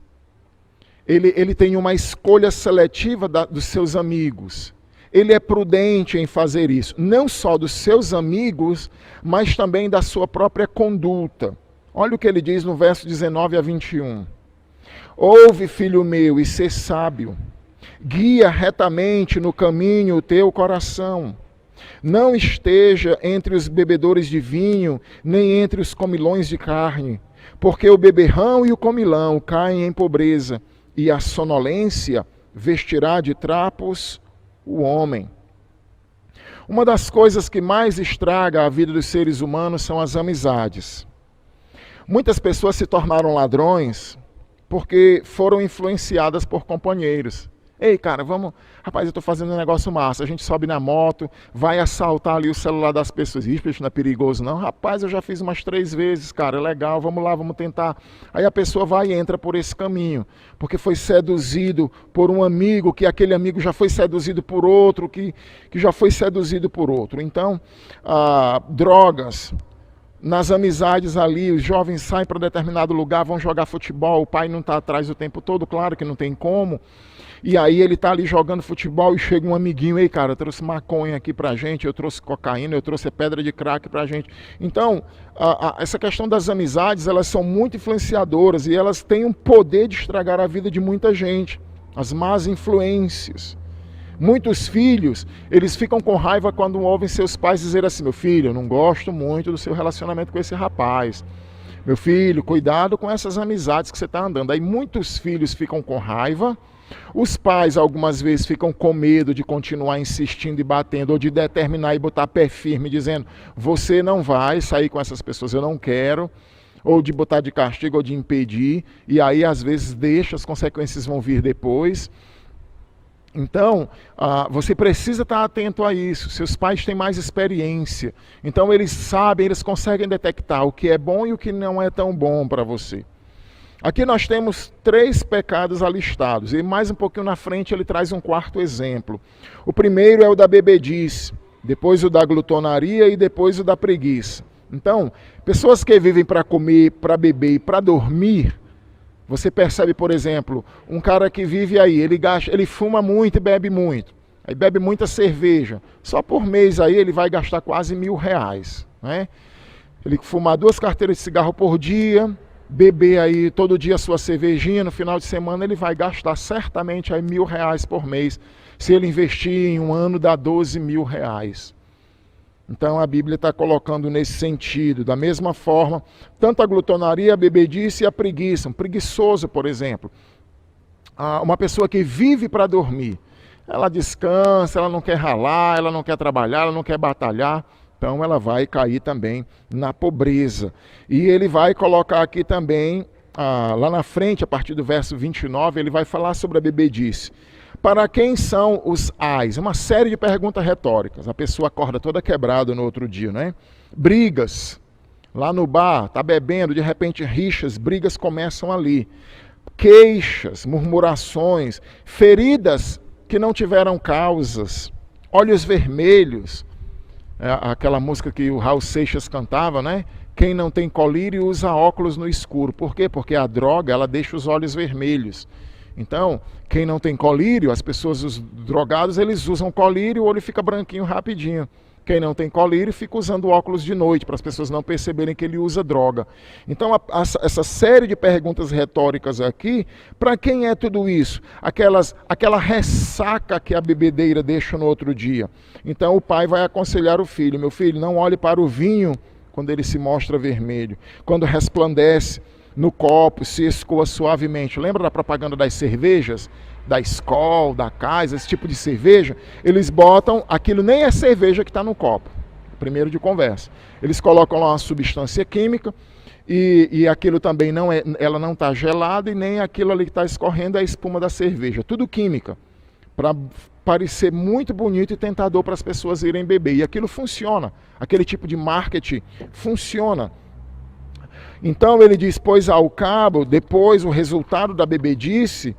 Ele tem uma escolha seletiva dos seus amigos. Ele é prudente em fazer isso, não só dos seus amigos, mas também da sua própria conduta. Olha o que ele diz no verso 19 a 21. Ouve, filho meu, e sê sábio. Guia retamente no caminho o teu coração. Não esteja entre os bebedores de vinho, nem entre os comilões de carne, porque o beberrão e o comilão caem em pobreza, e a sonolência vestirá de trapos o homem. Uma das coisas que mais estraga a vida dos seres humanos são as amizades. Muitas pessoas se tornaram ladrões porque foram influenciadas por companheiros. Ei, cara, vamos... Rapaz, eu estou fazendo um negócio massa. A gente sobe na moto, vai assaltar ali o celular das pessoas. Ixi, isso não é perigoso, não. Rapaz, eu já fiz umas 3 vezes, cara. É legal, vamos lá, vamos tentar. Aí a pessoa vai e entra por esse caminho. Porque foi seduzido por um amigo, que aquele amigo já foi seduzido por outro, que já foi seduzido por outro. Então, drogas... Nas amizades ali, os jovens saem para determinado lugar, vão jogar futebol, o pai não está atrás o tempo todo, claro que não tem como. E aí ele está ali jogando futebol e chega um amiguinho, ei cara, eu trouxe maconha aqui pra gente, eu trouxe cocaína, eu trouxe pedra de crack pra gente. Então, essa questão das amizades, elas são muito influenciadoras e elas têm um poder de estragar a vida de muita gente. As más influências. Muitos filhos, eles ficam com raiva quando ouvem seus pais dizer assim, meu filho, eu não gosto muito do seu relacionamento com esse rapaz. Meu filho, cuidado com essas amizades que você está andando. Aí muitos filhos ficam com raiva, os pais algumas vezes ficam com medo de continuar insistindo e batendo, ou de determinar e botar pé firme, dizendo, você não vai sair com essas pessoas, eu não quero, ou de botar de castigo ou de impedir, e aí às vezes deixa, as consequências vão vir depois. Então, você precisa estar atento a isso. Seus pais têm mais experiência. Então, eles sabem, eles conseguem detectar o que é bom e o que não é tão bom para você. Aqui nós temos 3 pecados alistados. E mais um pouquinho na frente ele traz um 4º exemplo. O primeiro é o da bebedice, depois o da glutonaria e depois o da preguiça. Então, pessoas que vivem para comer, para beber e para dormir, você percebe, por exemplo, um cara que vive aí, ele fuma muito e bebe muito. Aí bebe muita cerveja. Só por mês aí ele vai gastar quase R$1.000. Né? Ele fumar 2 carteiras de cigarro por dia, beber aí todo dia a sua cervejinha, no final de semana ele vai gastar certamente aí R$1.000 por mês. Se ele investir em um ano, dá R$12.000. Então a Bíblia está colocando nesse sentido. Da mesma forma, tanto a glutonaria, a bebedice e a preguiça. Um preguiçoso, por exemplo. Uma pessoa que vive para dormir. Ela descansa, ela não quer ralar, ela não quer trabalhar, ela não quer batalhar. Então ela vai cair também na pobreza. E ele vai colocar aqui também, lá na frente, a partir do verso 29, ele vai falar sobre a bebedice. Para quem são os ais? Uma série de perguntas retóricas. A pessoa acorda toda quebrada no outro dia, né? Brigas. Lá no bar, está bebendo, de repente rixas, brigas começam ali. Queixas, murmurações, feridas que não tiveram causas, olhos vermelhos. Aquela música que o Raul Seixas cantava, né? Quem não tem colírio usa óculos no escuro. Por quê? Porque a droga, ela deixa os olhos vermelhos. Então, quem não tem colírio, as pessoas, os drogados, eles usam colírio, o olho fica branquinho rapidinho. Quem não tem colírio fica usando óculos de noite, para as pessoas não perceberem que ele usa droga. Então, essa série de perguntas retóricas aqui, para quem é tudo isso? Aquela ressaca que a bebedeira deixa no outro dia. Então, o pai vai aconselhar o filho, meu filho, não olhe para o vinho quando ele se mostra vermelho, quando resplandece no copo, se escoa suavemente. Lembra da propaganda das cervejas? Da Skol, da Kaiser, esse tipo de cerveja? Eles botam, aquilo nem é cerveja que está no copo, primeiro de conversa. Eles colocam lá uma substância química e aquilo também ela não está gelada e nem aquilo ali que está escorrendo é a espuma da cerveja. Tudo química, para parecer muito bonito e tentador para as pessoas irem beber. E aquilo funciona, aquele tipo de marketing funciona. Então ele diz, pois ao cabo, depois o resultado da bebedice,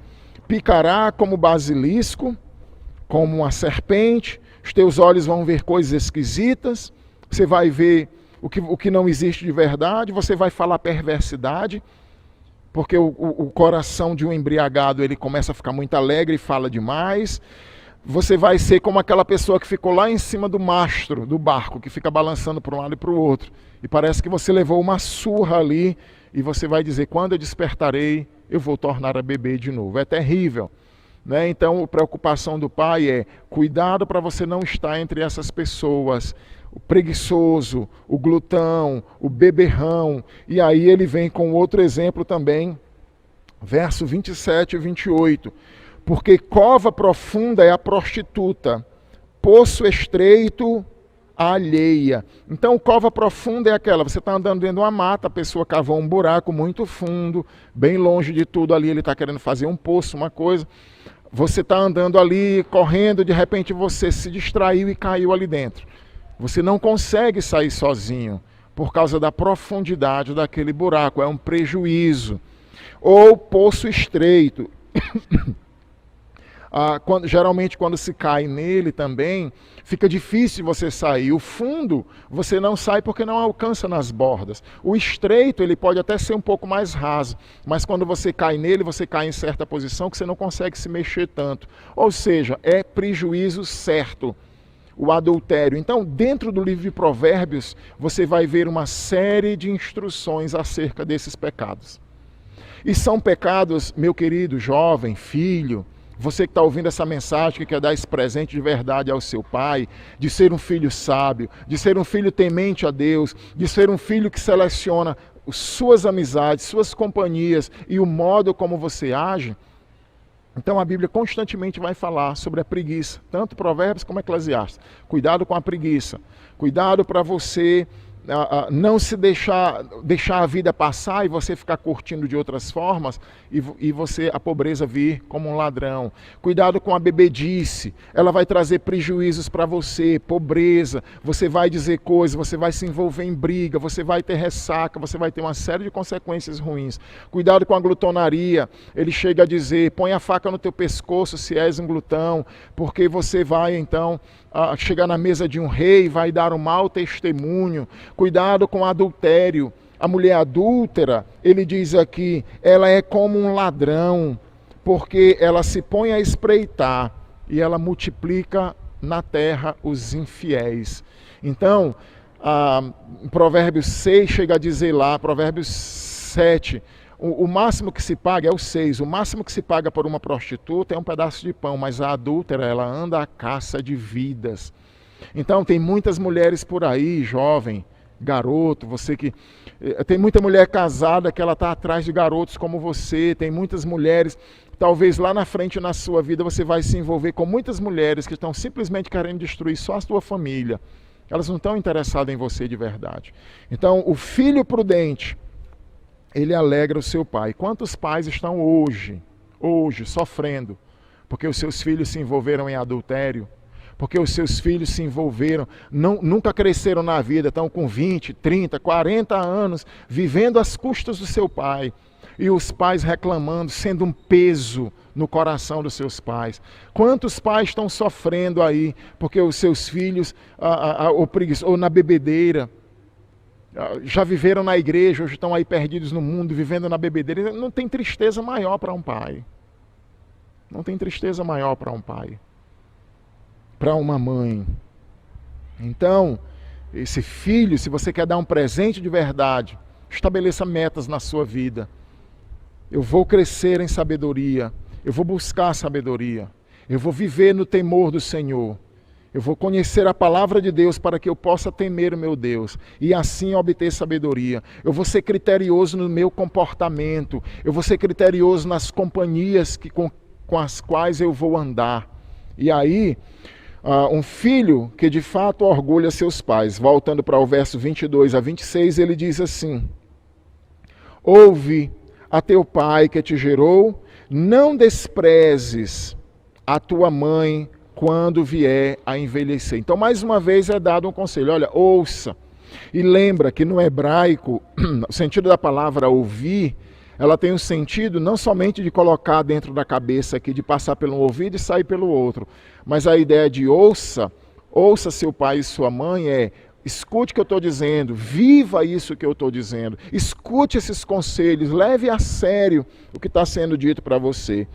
picará como basilisco, como uma serpente, os teus olhos vão ver coisas esquisitas, você vai ver o que não existe de verdade, você vai falar perversidade, porque o coração de um embriagado ele começa a ficar muito alegre e fala demais. Você vai ser como aquela pessoa que ficou lá em cima do mastro do barco, que fica balançando para um lado e para o outro. E parece que você levou uma surra ali e você vai dizer, quando eu despertarei, eu vou tornar a beber de novo. É terrível. Né? Então, a preocupação do pai é, cuidado para você não estar entre essas pessoas, o preguiçoso, o glutão, o beberrão. E aí ele vem com outro exemplo também, verso 27 e 28. Porque cova profunda é a prostituta, poço estreito a alheia. Então, cova profunda é aquela, você está andando dentro de uma mata, a pessoa cavou um buraco muito fundo, bem longe de tudo ali, ele está querendo fazer um poço, uma coisa. Você está andando ali, correndo, de repente você se distraiu e caiu ali dentro. Você não consegue sair sozinho, por causa da profundidade daquele buraco, é um prejuízo. Ou poço estreito. Geralmente quando se cai nele também, fica difícil você sair. O fundo, você não sai porque não alcança nas bordas. O estreito, ele pode até ser um pouco mais raso, mas quando você cai nele, você cai em certa posição que você não consegue se mexer tanto. Ou seja, é prejuízo certo o adultério. Então, dentro do livro de Provérbios, você vai ver uma série de instruções acerca desses pecados. E são pecados, meu querido jovem, filho, você que está ouvindo essa mensagem, que quer dar esse presente de verdade ao seu pai, de ser um filho sábio, de ser um filho temente a Deus, de ser um filho que seleciona suas amizades, suas companhias e o modo como você age. Então a Bíblia constantemente vai falar sobre a preguiça, tanto Provérbios como Eclesiastes. Cuidado com a preguiça, cuidado para você não se deixar a vida passar e você ficar curtindo de outras formas e você, a pobreza vir como um ladrão. Cuidado com a bebedice, ela vai trazer prejuízos para você, pobreza, você vai dizer coisas, você vai se envolver em briga, você vai ter ressaca, você vai ter uma série de consequências ruins. Cuidado com a glutonaria, ele chega a dizer, põe a faca no teu pescoço se és um glutão, porque você vai então chegar na mesa de um rei, vai dar um mau testemunho. Cuidado com o adultério. A mulher adúltera, ele diz aqui, ela é como um ladrão, porque ela se põe a espreitar e ela multiplica na terra os infiéis. Então, Provérbios 6 chega a dizer lá, Provérbios 7, o máximo que se paga é o 6, o máximo que se paga por uma prostituta é um pedaço de pão, mas a adúltera, ela anda à caça de vidas. Então tem muitas mulheres por aí, jovem, garoto, você que... Tem muita mulher casada que ela está atrás de garotos como você, tem muitas mulheres, talvez lá na frente na sua vida você vai se envolver com muitas mulheres que estão simplesmente querendo destruir só a sua família. Elas não estão interessadas em você de verdade. Então o filho prudente, ele alegra o seu pai. Quantos pais estão hoje sofrendo, porque os seus filhos se envolveram em adultério, porque os seus filhos se envolveram, nunca cresceram na vida, estão com 20, 30, 40 anos, vivendo às custas do seu pai, e os pais reclamando, sendo um peso no coração dos seus pais. Quantos pais estão sofrendo aí, porque os seus filhos, ou na bebedeira, já viveram na igreja, hoje estão aí perdidos no mundo, vivendo na bebedeira. Não tem tristeza maior para um pai. Não tem tristeza maior para um pai. Para uma mãe. Então, esse filho, se você quer dar um presente de verdade, estabeleça metas na sua vida. Eu vou crescer em sabedoria. Eu vou buscar sabedoria. Eu vou viver no temor do Senhor. Eu vou conhecer a palavra de Deus para que eu possa temer o meu Deus e assim obter sabedoria. Eu vou ser criterioso no meu comportamento. Eu vou ser criterioso nas companhias com as quais eu vou andar. E aí, um filho que de fato orgulha seus pais, voltando para o verso 22 a 26, ele diz assim: ouve a teu pai que te gerou, não desprezes a tua mãe quando vier a envelhecer. Então, mais uma vez é dado um conselho, olha, ouça. E lembra que no hebraico, o sentido da palavra ouvir, ela tem um sentido não somente de colocar dentro da cabeça aqui, de passar pelo ouvido e sair pelo outro, mas a ideia de ouça, ouça seu pai e sua mãe é: escute o que eu estou dizendo, viva isso que eu estou dizendo, escute esses conselhos, leve a sério o que está sendo dito para você.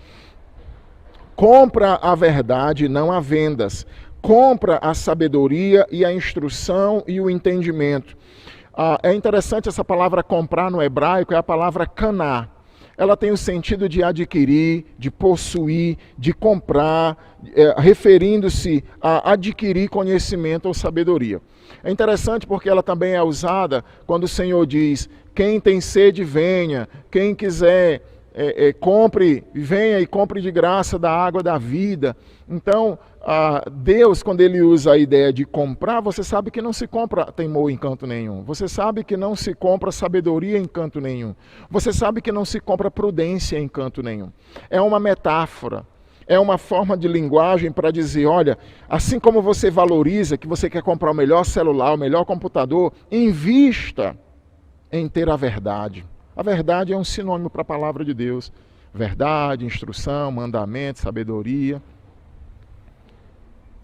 Compra a verdade, não há vendas. Compra a sabedoria e a instrução e o entendimento. É interessante essa palavra comprar no hebraico, é a palavra caná. Ela tem o sentido de adquirir, de possuir, de comprar, referindo-se a adquirir conhecimento ou sabedoria. É interessante porque ela também é usada quando o Senhor diz: quem tem sede, venha, quem quiser, compre, venha e compre de graça da água da vida. Então, Deus, quando ele usa a ideia de comprar, você sabe que não se compra temor em canto nenhum. Você sabe que não se compra sabedoria em canto nenhum. Você sabe que não se compra prudência em canto nenhum. É uma metáfora, é uma forma de linguagem para dizer: olha, assim como você valoriza que você quer comprar o melhor celular, o melhor computador, invista em ter a verdade. A verdade é um sinônimo para a palavra de Deus. Verdade, instrução, mandamento, sabedoria.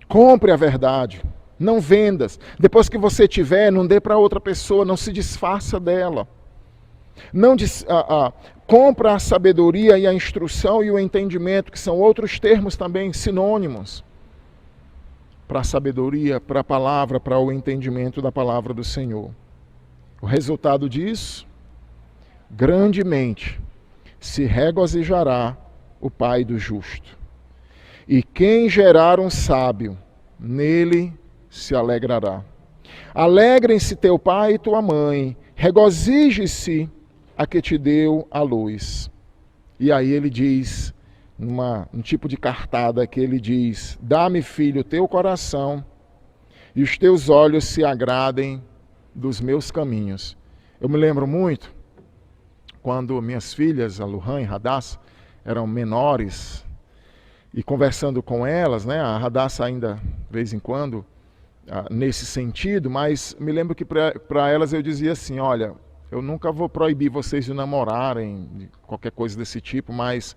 Compre a verdade, não vendas. Depois que você tiver, não dê para outra pessoa, não se disfarça dela. Compra a sabedoria e a instrução e o entendimento, que são outros termos também sinônimos para a sabedoria, para a palavra, para o entendimento da palavra do Senhor. O resultado disso, grandemente se regozijará o Pai do justo. E quem gerar um sábio, nele se alegrará. Alegrem-se teu pai e tua mãe, regozije-se a que te deu a luz. E aí ele diz, um tipo de cartada que ele diz: dá-me, filho, o teu coração, e os teus olhos se agradem dos meus caminhos. Eu me lembro muito, quando minhas filhas, a Luhan e a Radassa, eram menores, e conversando com elas, né, a Radassa ainda, de vez em quando, nesse sentido, mas me lembro que para elas eu dizia assim: olha, eu nunca vou proibir vocês de namorarem, de qualquer coisa desse tipo, mas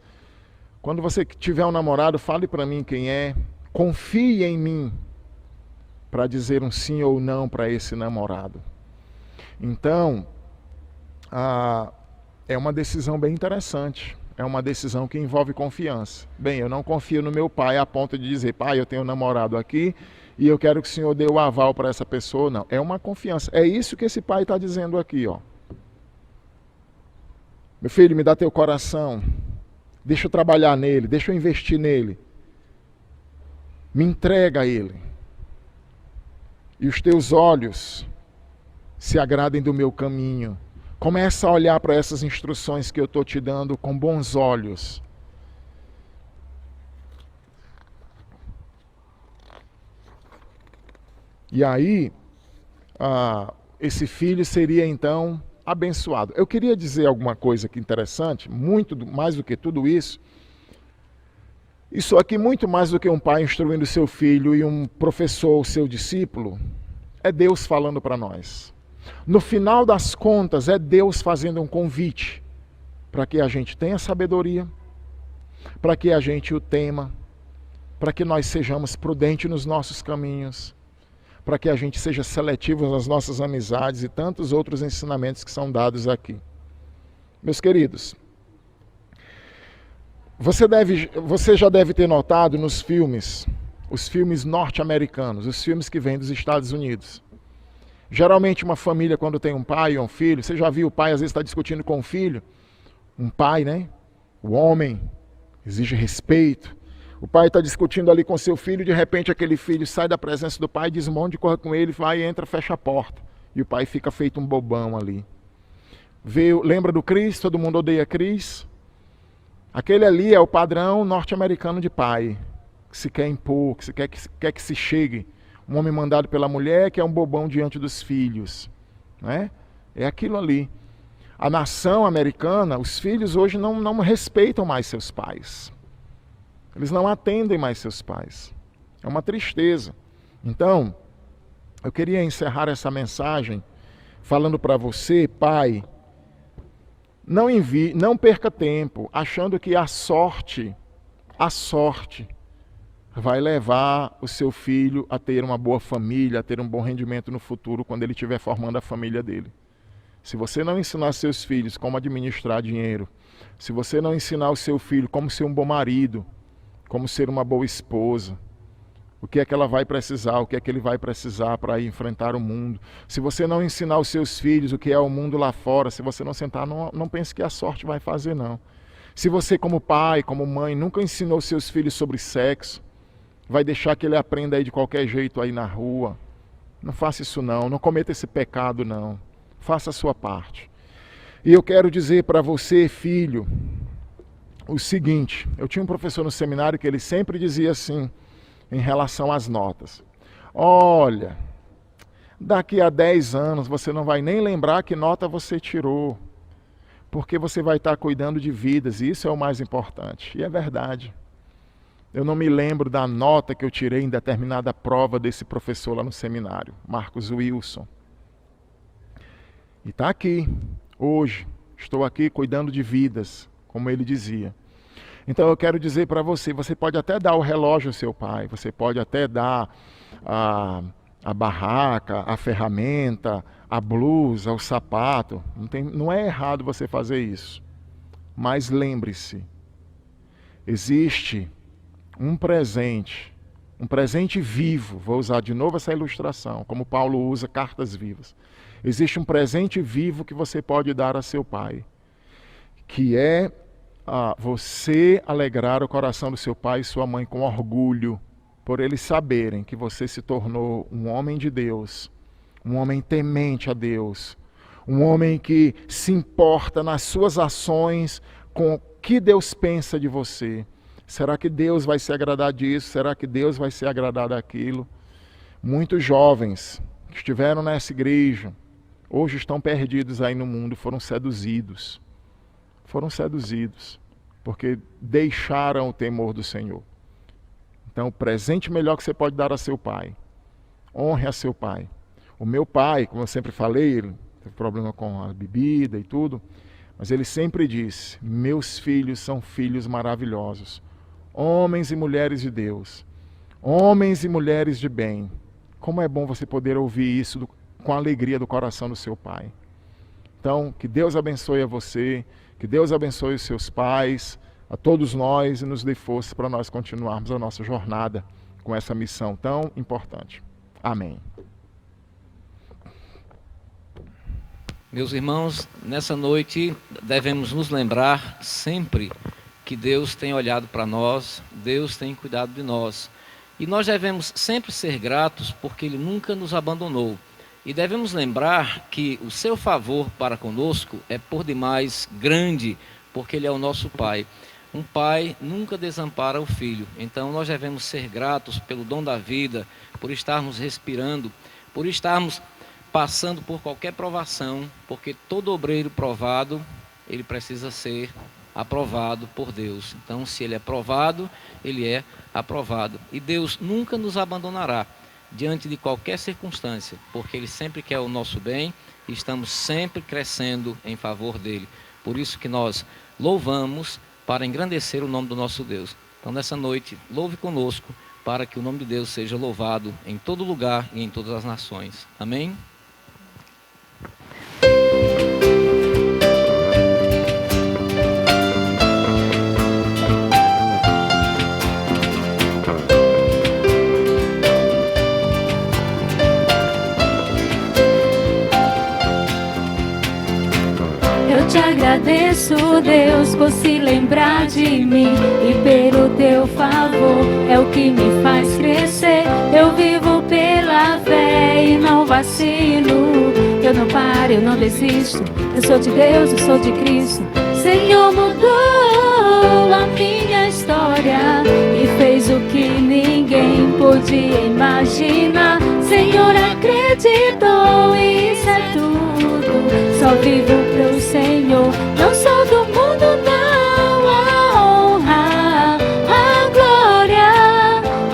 quando você tiver um namorado, fale para mim quem é, confie em mim para dizer um sim ou não para esse namorado. Então, é uma decisão bem interessante. É uma decisão que envolve confiança. Bem, eu não confio no meu pai a ponto de dizer: pai, eu tenho um namorado aqui e eu quero que o senhor dê o aval para essa pessoa. Não, é uma confiança. É isso que esse pai está dizendo aqui, ó. Meu filho, me dá teu coração. Deixa eu trabalhar nele, deixa eu investir nele. Me entrega a ele. E os teus olhos se agradem do meu caminho. Começa a olhar para essas instruções que eu estou te dando com bons olhos. E aí, esse filho seria então abençoado. Eu queria dizer alguma coisa aqui interessante, muito mais do que tudo isso. Isso aqui, muito mais do que um pai instruindo seu filho e um professor, seu discípulo, é Deus falando para nós. No final das contas, é Deus fazendo um convite para que a gente tenha sabedoria, para que a gente o tema, para que nós sejamos prudentes nos nossos caminhos, para que a gente seja seletivo nas nossas amizades e tantos outros ensinamentos que são dados aqui. Meus queridos, você já deve ter notado nos filmes, os filmes norte-americanos, os filmes que vêm dos Estados Unidos. Geralmente uma família, quando tem um pai ou um filho, você já viu o pai às vezes está discutindo com o filho, um pai, né? O homem exige respeito. O pai está discutindo ali com seu filho, de repente aquele filho sai da presença do pai, desmonte, corre com ele, vai, entra, fecha a porta. E o pai fica feito um bobão ali. Lembra do Chris? Todo mundo odeia Chris? Aquele ali é o padrão norte-americano de pai, que se quer impor, que quer que se chegue. Um homem mandado pela mulher que é um bobão diante dos filhos. Né? É aquilo ali. A nação americana, os filhos hoje não respeitam mais seus pais. Eles não atendem mais seus pais. É uma tristeza. Então, eu queria encerrar essa mensagem falando para você, pai, não perca tempo achando que a sorte vai levar o seu filho a ter uma boa família, a ter um bom rendimento no futuro quando ele estiver formando a família dele. Se você não ensinar seus filhos como administrar dinheiro, se você não ensinar o seu filho como ser um bom marido, como ser uma boa esposa, o que é que ela vai precisar, o que é que ele vai precisar para ir enfrentar o mundo. Se você não ensinar os seus filhos o que é o mundo lá fora, se você não sentar, não pense que a sorte vai fazer, não. Se você como pai, como mãe, nunca ensinou seus filhos sobre sexo, vai deixar que ele aprenda aí de qualquer jeito aí na rua. Não faça isso não cometa esse pecado não. Faça a sua parte. E eu quero dizer para você, filho, o seguinte. Eu tinha um professor no seminário que ele sempre dizia assim, em relação às notas. Olha, daqui a 10 anos você não vai nem lembrar que nota você tirou. Porque você vai estar cuidando de vidas, e isso é o mais importante. E é verdade. Eu não me lembro da nota que eu tirei em determinada prova desse professor lá no seminário, Marcos Wilson. E está aqui, hoje, estou aqui cuidando de vidas, como ele dizia. Então eu quero dizer para você, você pode até dar o relógio ao seu pai, você pode até dar a barraca, a ferramenta, a blusa, o sapato. Não é errado você fazer isso. Mas lembre-se, existe um presente vivo, vou usar de novo essa ilustração, como Paulo usa cartas vivas. Existe um presente vivo que você pode dar a seu pai, que é você alegrar o coração do seu pai e sua mãe com orgulho, por eles saberem que você se tornou um homem de Deus, um homem temente a Deus, um homem que se importa nas suas ações com o que Deus pensa de você. Será que Deus vai se agradar disso? Será que Deus vai se agradar daquilo? Muitos jovens que estiveram nessa igreja, hoje estão perdidos aí no mundo, foram seduzidos. Porque deixaram o temor do Senhor. Então, o presente melhor que você pode dar a seu pai, honre a seu pai. O meu pai, como eu sempre falei, ele teve problema com a bebida e tudo, mas ele sempre disse, meus filhos são filhos maravilhosos, homens e mulheres de Deus, homens e mulheres de bem. Como é bom você poder ouvir isso com a alegria do coração do seu pai. Então, que Deus abençoe a você, que Deus abençoe os seus pais, a todos nós, e nos dê força para nós continuarmos a nossa jornada com essa missão tão importante. Amém. Meus irmãos, nessa noite devemos nos lembrar sempre que Deus tem olhado para nós, Deus tem cuidado de nós. E nós devemos sempre ser gratos porque Ele nunca nos abandonou. E devemos lembrar que o seu favor para conosco é por demais grande, porque Ele é o nosso Pai. Um pai nunca desampara o filho. Então nós devemos ser gratos pelo dom da vida, por estarmos respirando, por estarmos passando por qualquer provação, porque todo obreiro provado, ele precisa ser aprovado por Deus. Então, se ele é provado, ele é aprovado. E Deus nunca nos abandonará diante de qualquer circunstância, porque Ele sempre quer o nosso bem e estamos sempre crescendo em favor dEle. Por isso que nós louvamos para engrandecer o nome do nosso Deus. Então, nessa noite, louve conosco para que o nome de Deus seja louvado em todo lugar e em todas as nações. Amém? Eu te agradeço, Deus, por se lembrar de mim e pelo teu favor é o que me faz crescer. Eu vivo pela fé e não vacilo. Eu não paro, eu não desisto. Eu sou de Deus, eu sou de Cristo. Senhor mudou a minha história e fez o que ninguém podia imaginar. Senhor acreditou e isso é tudo. Só vivo pro Senhor, não sou do mundo não. A honra, a glória,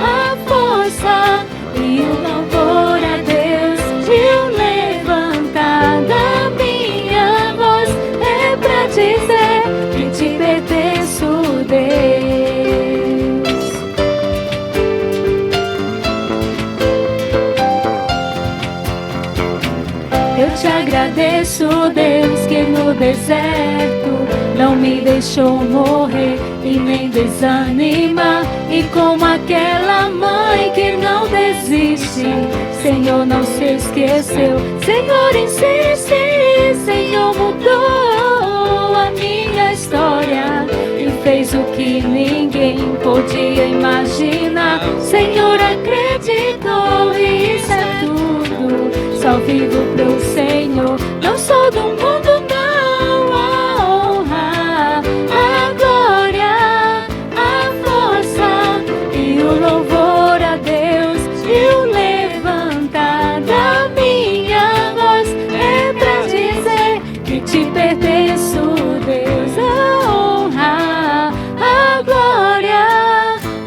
a força e o louvor a Deus. De eu levantar da minha voz é pra dizer que te pertenço, Deus. agradeço, Deus, que no deserto não me deixou morrer e nem desanimar. E como aquela mãe que não desiste, Senhor, não se esqueceu. Senhor, insiste, Senhor, mudou a minha história e fez o que ninguém podia imaginar. Senhor, acreditou e isso é tudo. Só vivo pro Senhor, não sou do mundo, não. A honra, a glória, a força e o louvor a Deus e o levantar da minha voz é pra dizer que te pertenço, Deus. A honra, a glória,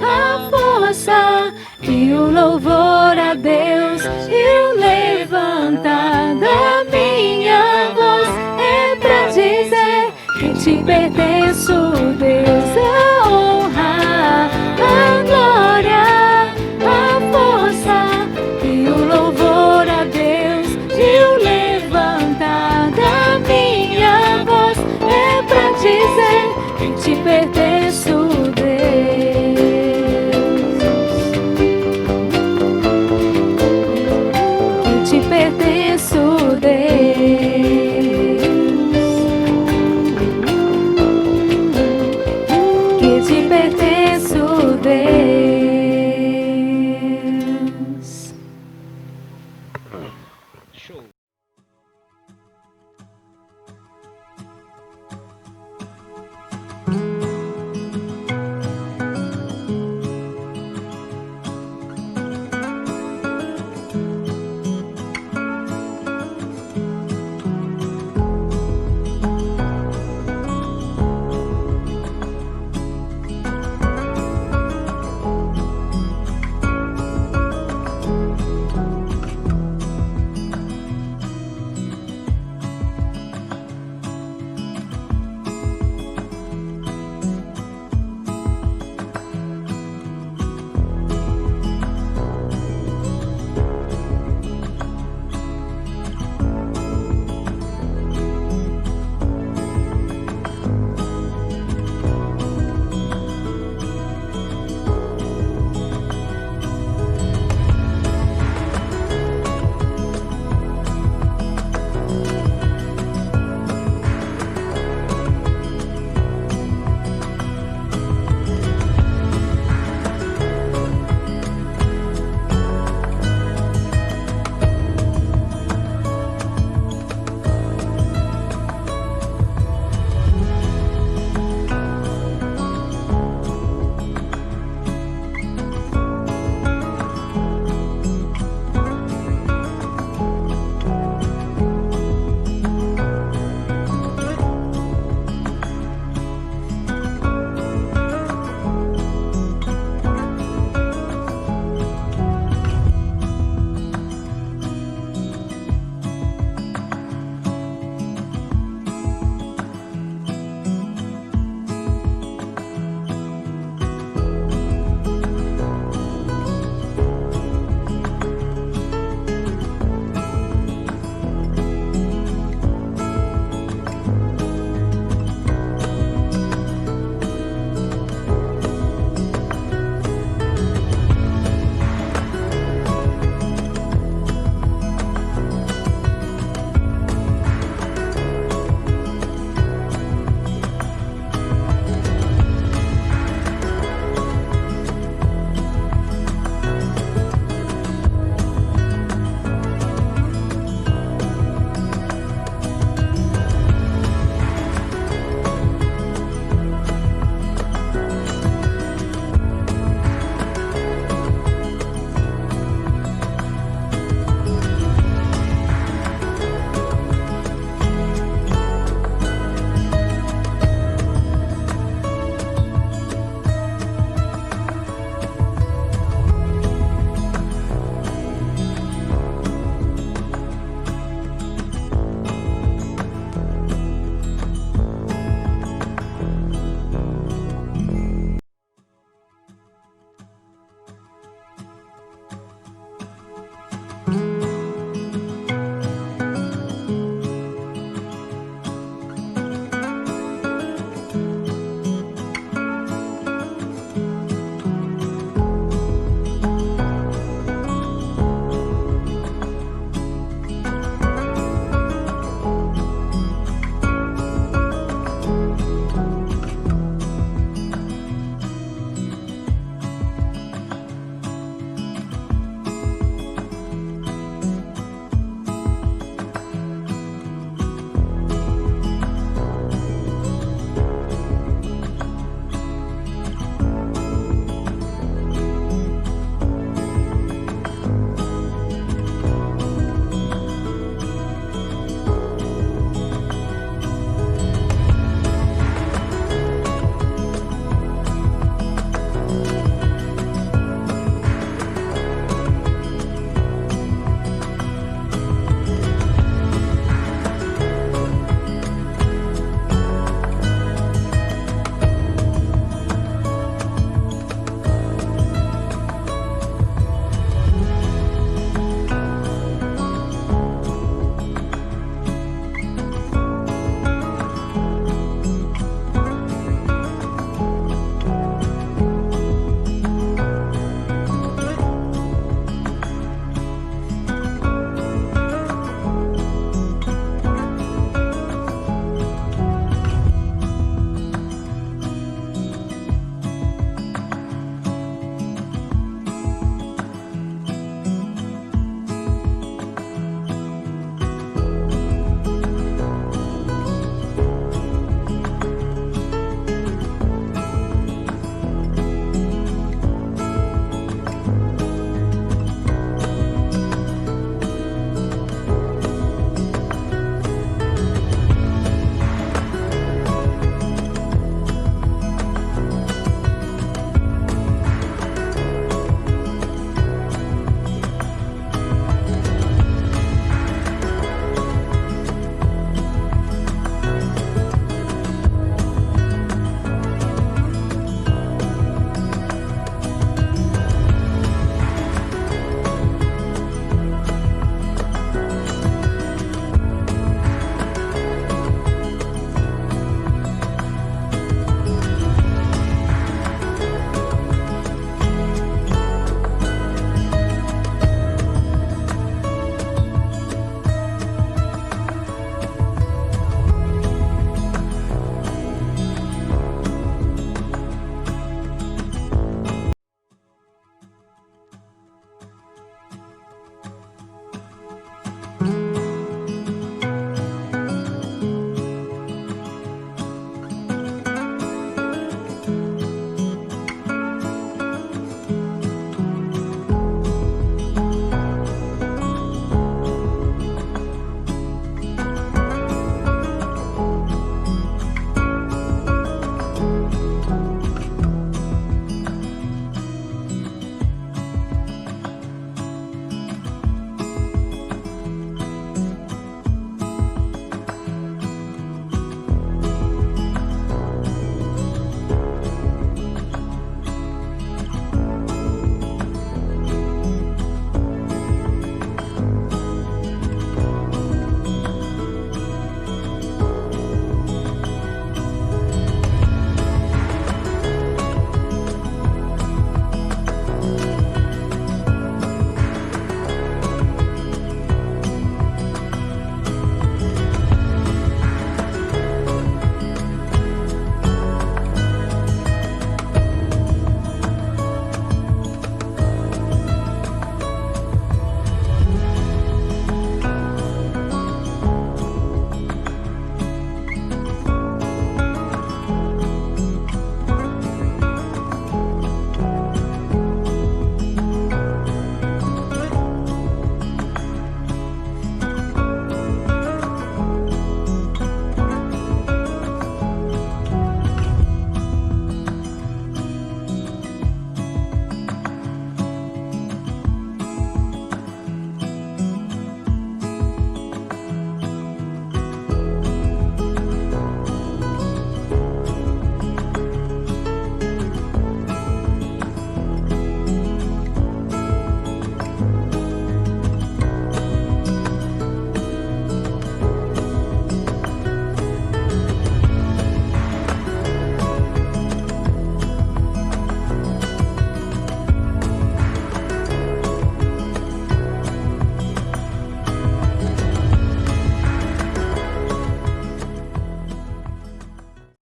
a força e o louvor a Deus e o levantar da minha voz é pra dizer que te pertenço, Deus. A honra, a glória, a força e o louvor a Deus e o levantar da minha voz é pra dizer que te pertenço.